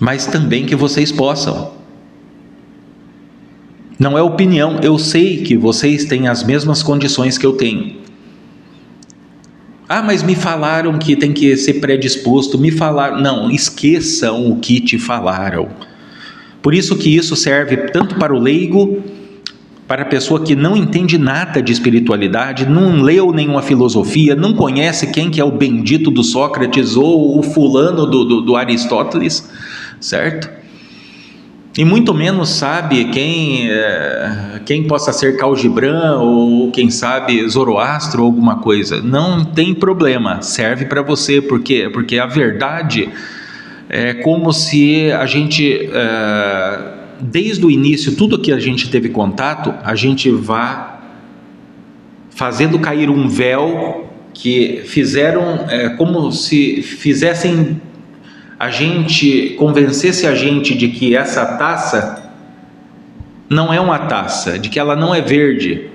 Mas também que vocês possam. Não é opinião, eu sei que vocês têm as mesmas condições que eu tenho. Ah, mas me falaram que tem que ser predisposto, me falaram... Não, esqueçam o que te falaram. Por isso que isso serve tanto para o leigo, para a pessoa que não entende nada de espiritualidade, não leu nenhuma filosofia, não conhece quem que é o bendito do Sócrates ou o fulano do Aristóteles, certo? E muito menos sabe quem possa ser Khalil Gibran ou quem sabe Zoroastro ou alguma coisa. Não tem problema, serve para você, porque a verdade é como se a gente, desde o início, tudo que a gente teve contato, a gente vá fazendo cair um véu que fizeram, como se fizessem... convencesse a gente de que essa taça não é uma taça, de que ela não é verde,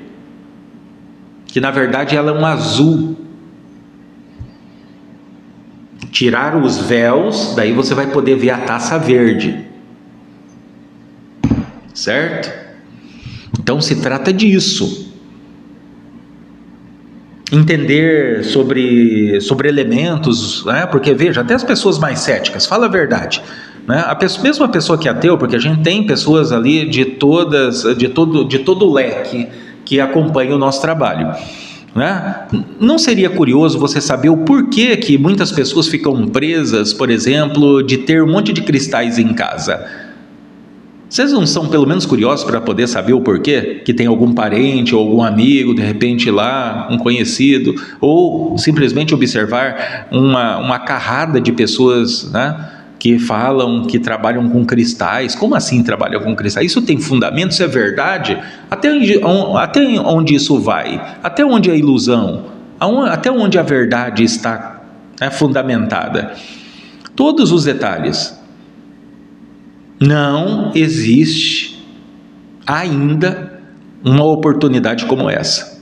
que na verdade ela é um azul. Tirar os véus, daí você vai poder ver a taça verde, certo? Então se trata disso. Entender sobre elementos, né? Porque veja, até as pessoas mais céticas, fala a verdade, né? Mesmo a pessoa que é ateu, porque a gente tem pessoas ali de todo o leque que acompanha o nosso trabalho, né? Não seria curioso você saber o porquê que muitas pessoas ficam presas, por exemplo, de ter um monte de cristais em casa? Vocês não são pelo menos curiosos para poder saber o porquê? Que tem algum parente ou algum amigo, de repente lá, um conhecido, ou simplesmente observar uma carrada de pessoas, né, que falam que trabalham com cristais. Como assim trabalham com cristais? Isso tem fundamento? Isso é verdade? Até onde isso vai? Até onde é ilusão? Até onde a verdade está, né, fundamentada? Todos os detalhes. Não existe ainda uma oportunidade como essa.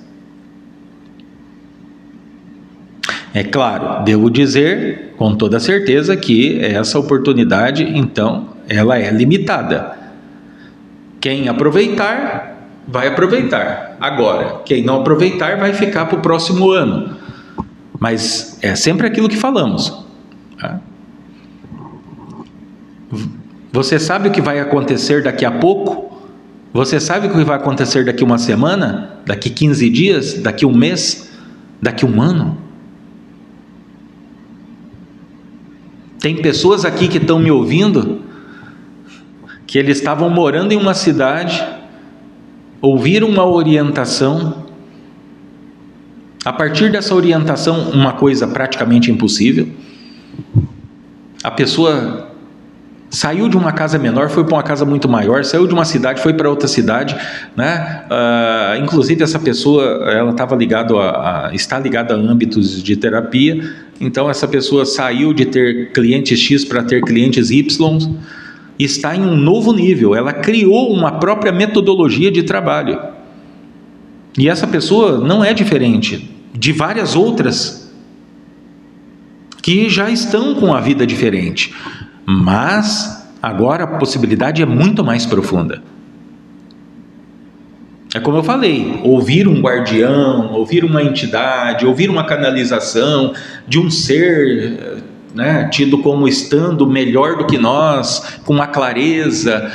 É claro, devo dizer com toda certeza que essa oportunidade, então, ela é limitada. Quem aproveitar, vai aproveitar. Agora, quem não aproveitar, vai ficar para o próximo ano. Mas é sempre aquilo que falamos, tá? Você sabe o que vai acontecer daqui a pouco? Você sabe o que vai acontecer daqui uma semana? Daqui 15 dias? Daqui um mês? Daqui um ano? Tem pessoas aqui que estão me ouvindo, que eles estavam morando em uma cidade, ouviram uma orientação, a partir dessa orientação, uma coisa praticamente impossível, a pessoa saiu de uma casa menor, foi para uma casa muito maior, saiu de uma cidade, foi para outra cidade, né? Inclusive essa pessoa, ela está ligada a âmbitos de terapia, então essa pessoa saiu de ter clientes X para ter clientes Y, está em um novo nível, ela criou uma própria metodologia de trabalho, e essa pessoa não é diferente de várias outras que já estão com a vida diferente. Mas agora a possibilidade é muito mais profunda. É como eu falei, ouvir um guardião, ouvir uma entidade, ouvir uma canalização de um ser, né, tido como estando melhor do que nós, com uma clareza,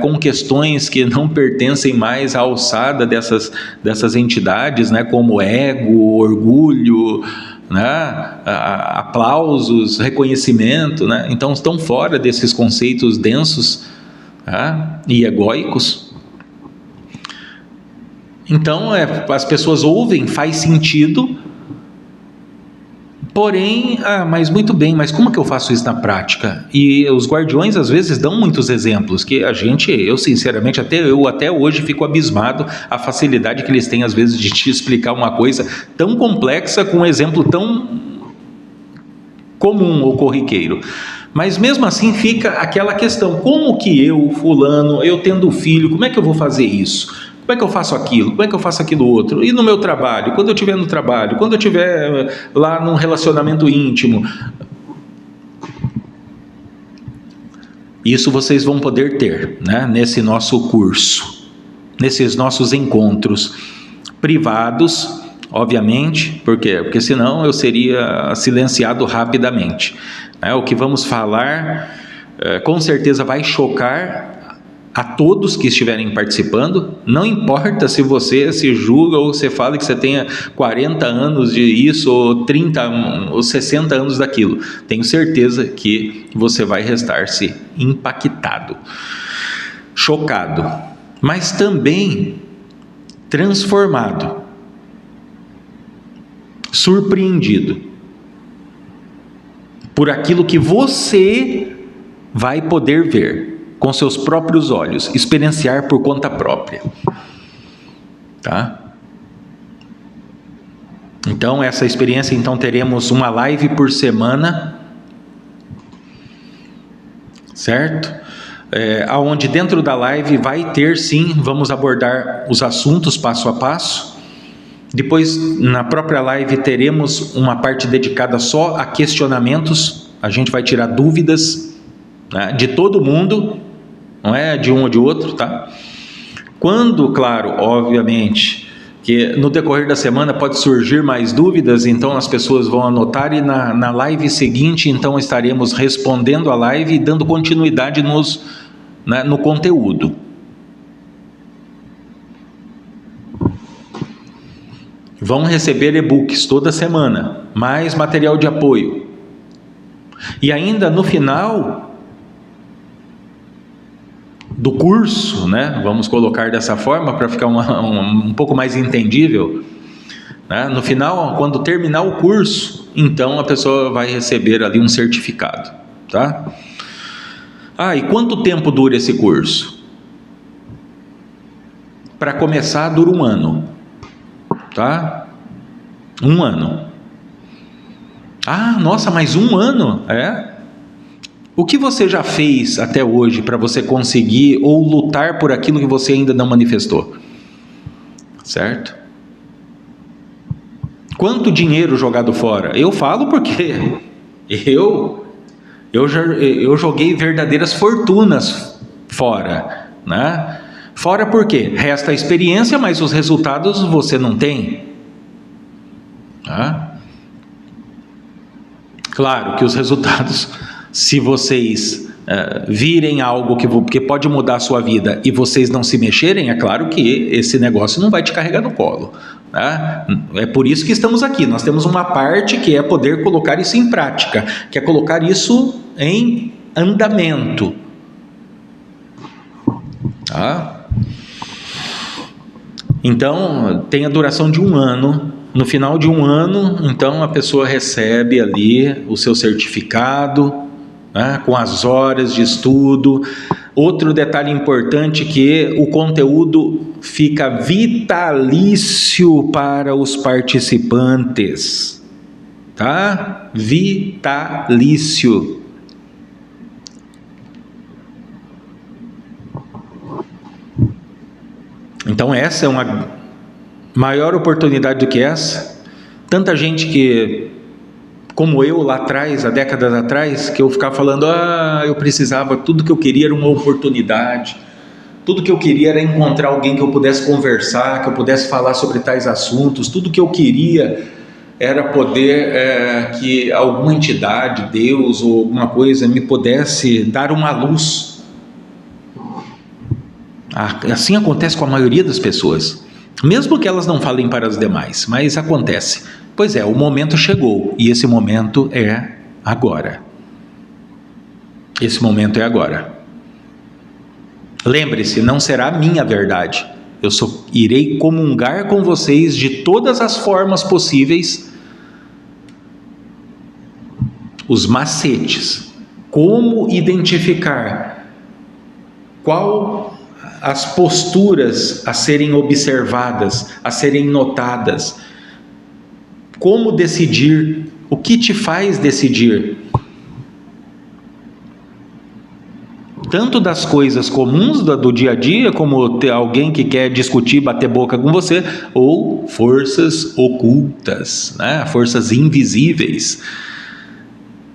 com questões que não pertencem mais à alçada dessas entidades, né, como ego, orgulho, né, aplausos, reconhecimento, né? Então estão fora desses conceitos densos, né, e egóicos. Então as pessoas ouvem, faz sentido, Porém, mas muito bem, mas como que eu faço isso na prática? E os guardiões às vezes dão muitos exemplos que eu sinceramente, até hoje fico abismado a facilidade que eles têm às vezes de te explicar uma coisa tão complexa com um exemplo tão comum ou corriqueiro. Mas mesmo assim fica aquela questão, como que eu, fulano, eu tendo filho, como é que eu vou fazer isso? Como é que eu faço aquilo? Como é que eu faço aquilo outro? E no meu trabalho? Quando eu estiver no trabalho? Quando eu estiver lá num relacionamento íntimo? Isso vocês vão poder ter, né, nesse nosso curso, nesses nossos encontros privados, obviamente. Por quê? Porque senão eu seria silenciado rapidamente. O que vamos falar com certeza vai chocar a todos que estiverem participando. Não importa se você se julga ou você fala que você tenha 40 anos de isso, ou 30 ou 60 anos daquilo. Tenho certeza que você vai restar-se impactado, chocado, mas também transformado, surpreendido por aquilo que você vai poder ver com seus próprios olhos, experienciar por conta própria, tá? Então, essa experiência, então, teremos uma live por semana, certo? Aonde dentro da live vai ter, sim, vamos abordar os assuntos passo a passo. Depois, na própria live, teremos uma parte dedicada só a questionamentos. A gente vai tirar dúvidas, né, de todo mundo, não é de um ou de outro, tá? Quando, claro, obviamente, que no decorrer da semana pode surgir mais dúvidas, então as pessoas vão anotar e na live seguinte, então estaremos respondendo a live e dando continuidade no conteúdo. Vão receber e-books toda semana, mais material de apoio. E ainda no final do curso, né, vamos colocar dessa forma para ficar um pouco mais entendível, né, no final, quando terminar o curso, então a pessoa vai receber ali um certificado, tá? E quanto tempo dura esse curso? Para começar, dura 1 ano, tá? 1 ano. Nossa, mais 1 ano? O que você já fez até hoje para você conseguir ou lutar por aquilo que você ainda não manifestou? Certo? Quanto dinheiro jogado fora? Eu falo porque eu joguei verdadeiras fortunas fora, né? Fora por quê? Resta a experiência, mas os resultados você não tem. Claro que os resultados, se vocês virem algo que pode mudar a sua vida e vocês não se mexerem, é claro que esse negócio não vai te carregar no colo, tá? É por isso que estamos aqui. Nós temos uma parte que é poder colocar isso em prática, que é colocar isso em andamento, tá? Então, tem a duração de 1 ano. No final de 1 ano, então a pessoa recebe ali o seu certificado, né, com as horas de estudo. Outro detalhe importante, que o conteúdo fica vitalício para os participantes, tá? Vitalício. Então essa é uma maior oportunidade do que essa. Tanta gente que, como eu lá atrás, há décadas atrás, que eu ficava falando, eu precisava, tudo que eu queria era uma oportunidade, tudo que eu queria era encontrar alguém que eu pudesse conversar, que eu pudesse falar sobre tais assuntos, tudo que eu queria era poder, que alguma entidade, Deus ou alguma coisa me pudesse dar uma luz. Assim acontece com a maioria das pessoas, mesmo que elas não falem para as demais, mas acontece. Pois é, o momento chegou, e esse momento é agora. Esse momento é agora. Lembre-se, não será minha verdade. Eu irei comungar com vocês de todas as formas possíveis, os macetes, como identificar qual as posturas a serem observadas, a serem notadas, como decidir, o que te faz decidir, tanto das coisas comuns do dia a dia, como ter alguém que quer discutir, bater boca com você, ou forças ocultas, né? Forças invisíveis,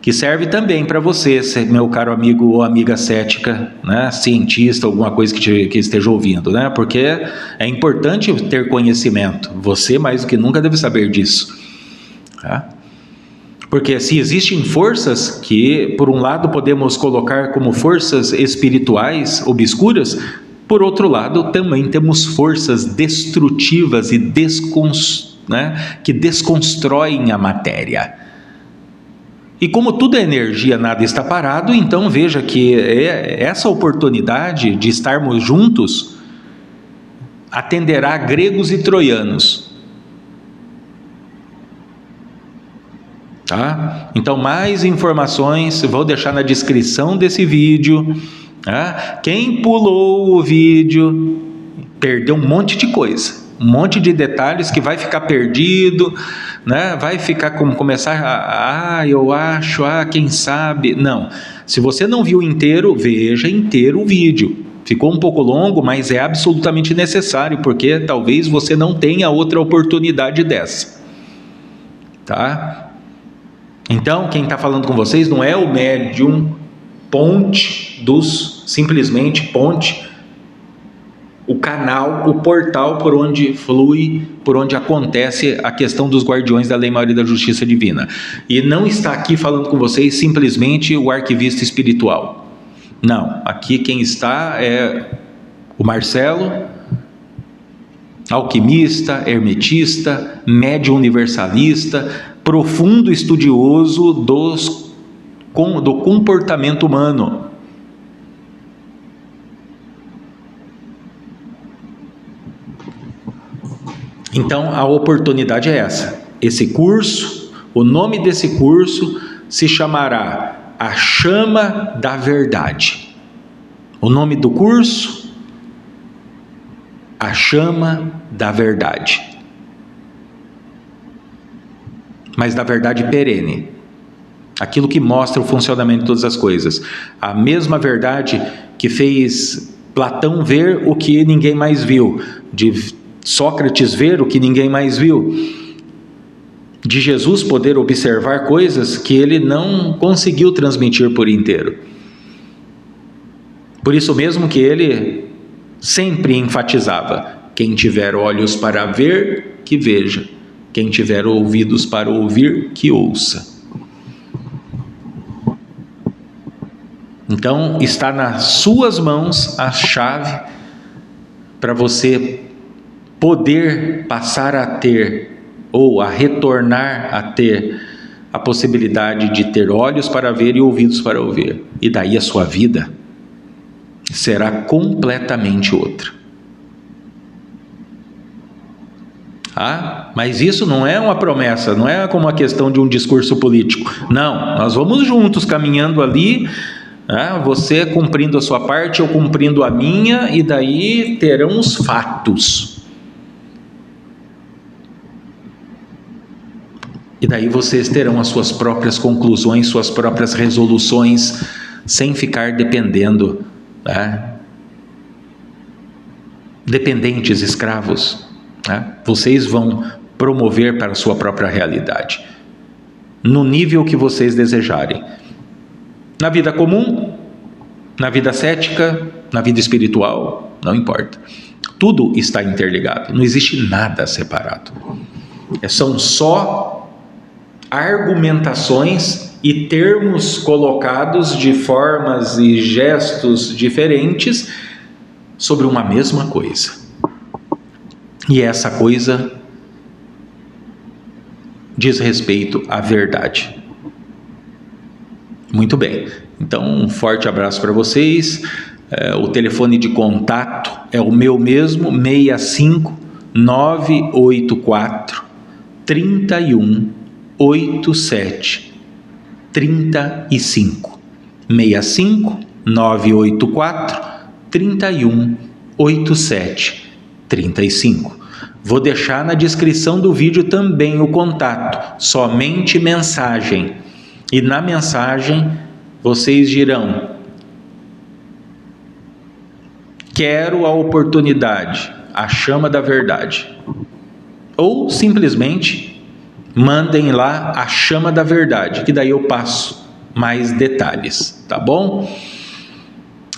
que serve também para você, meu caro amigo ou amiga cética, né? Cientista, alguma coisa que esteja ouvindo, né? Porque é importante ter conhecimento, você mais do que nunca deve saber disso, tá? Porque se existem forças que, por um lado, podemos colocar como forças espirituais obscuras, por outro lado, também temos forças destrutivas e que desconstroem a matéria. E como tudo é energia, nada está parado, então veja que essa oportunidade de estarmos juntos atenderá gregos e troianos. Tá? Então, mais informações vou deixar na descrição desse vídeo. Tá? Quem pulou o vídeo perdeu um monte de coisa, um monte de detalhes que vai ficar perdido, né? Vai ficar como começar eu acho, quem sabe. Não, se você não viu inteiro, veja inteiro o vídeo. Ficou um pouco longo, mas é absolutamente necessário, porque talvez você não tenha outra oportunidade dessa, tá? Então, quem está falando com vocês não é o médium simplesmente ponte, o canal, o portal por onde flui, por onde acontece a questão dos guardiões da lei maior e da justiça divina. E não está aqui falando com vocês simplesmente o arquivista espiritual. Não, aqui quem está é o Marcelo, alquimista, hermetista, médium universalista, profundo estudioso do comportamento humano. Então a oportunidade é essa. Esse curso, o nome desse curso se chamará A Chama da Verdade. O nome do curso, A Chama da Verdade. Mas da verdade perene, aquilo que mostra o funcionamento de todas as coisas, a mesma verdade que fez Platão ver o que ninguém mais viu, de Sócrates ver o que ninguém mais viu, de Jesus poder observar coisas que ele não conseguiu transmitir por inteiro. Por isso mesmo que ele sempre enfatizava: quem tiver olhos para ver, que veja. Quem tiver ouvidos para ouvir, que ouça. Então, está nas suas mãos a chave para você poder passar a ter, ou a retornar a ter, a possibilidade de ter olhos para ver e ouvidos para ouvir. E daí a sua vida será completamente outra. Mas isso não é uma promessa, não é como a questão de um discurso político. Não, nós vamos juntos caminhando ali, você cumprindo a sua parte, eu cumprindo a minha, e daí terão os fatos. E daí vocês terão as suas próprias conclusões, suas próprias resoluções, sem ficar dependendo, dependentes, escravos. Vocês vão promover para a sua própria realidade, no nível que vocês desejarem. Na vida comum, na vida cética, na vida espiritual, não importa. Tudo está interligado, não existe nada separado. São só argumentações e termos colocados de formas e gestos diferentes sobre uma mesma coisa. E essa coisa diz respeito à verdade. Muito bem, então um forte abraço para vocês. O telefone de contato é o meu mesmo, 65 984 31 87 35. 65 984 31 87 35. Vou deixar na descrição do vídeo também o contato, somente mensagem. E na mensagem vocês dirão: quero a oportunidade, a chama da verdade. Ou simplesmente mandem lá a chama da verdade, que daí eu passo mais detalhes, tá bom?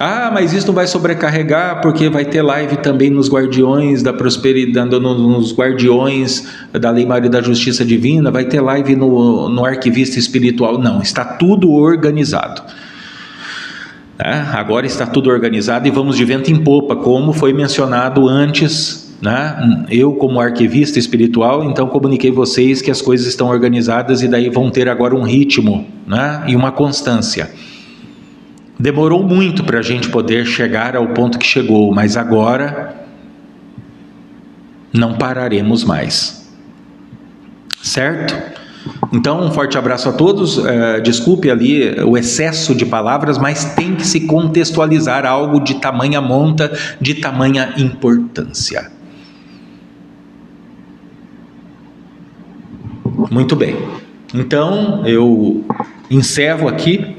Ah, mas isso não vai sobrecarregar, porque vai ter live também nos Guardiões da Prosperidade, nos Guardiões da Lei Maria da Justiça Divina, vai ter live no Arquivista Espiritual. Não, está tudo organizado. Agora está tudo organizado e vamos de vento em popa, como foi mencionado antes, né? Eu, como arquivista espiritual, então comuniquei vocês que as coisas estão organizadas e daí vão ter agora um ritmo, né? E uma constância. Demorou muito para a gente poder chegar ao ponto que chegou, mas agora não pararemos mais. Certo? Então, um forte abraço a todos. Desculpe ali o excesso de palavras, mas tem que se contextualizar algo de tamanha monta, de tamanha importância. Muito bem. Então, eu encerro aqui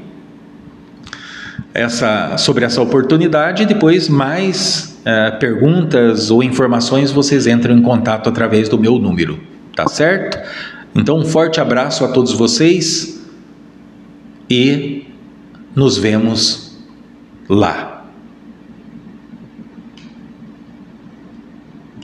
sobre essa oportunidade e depois mais perguntas ou informações vocês entram em contato através do meu número, tá certo? Então um forte abraço a todos vocês e nos vemos lá.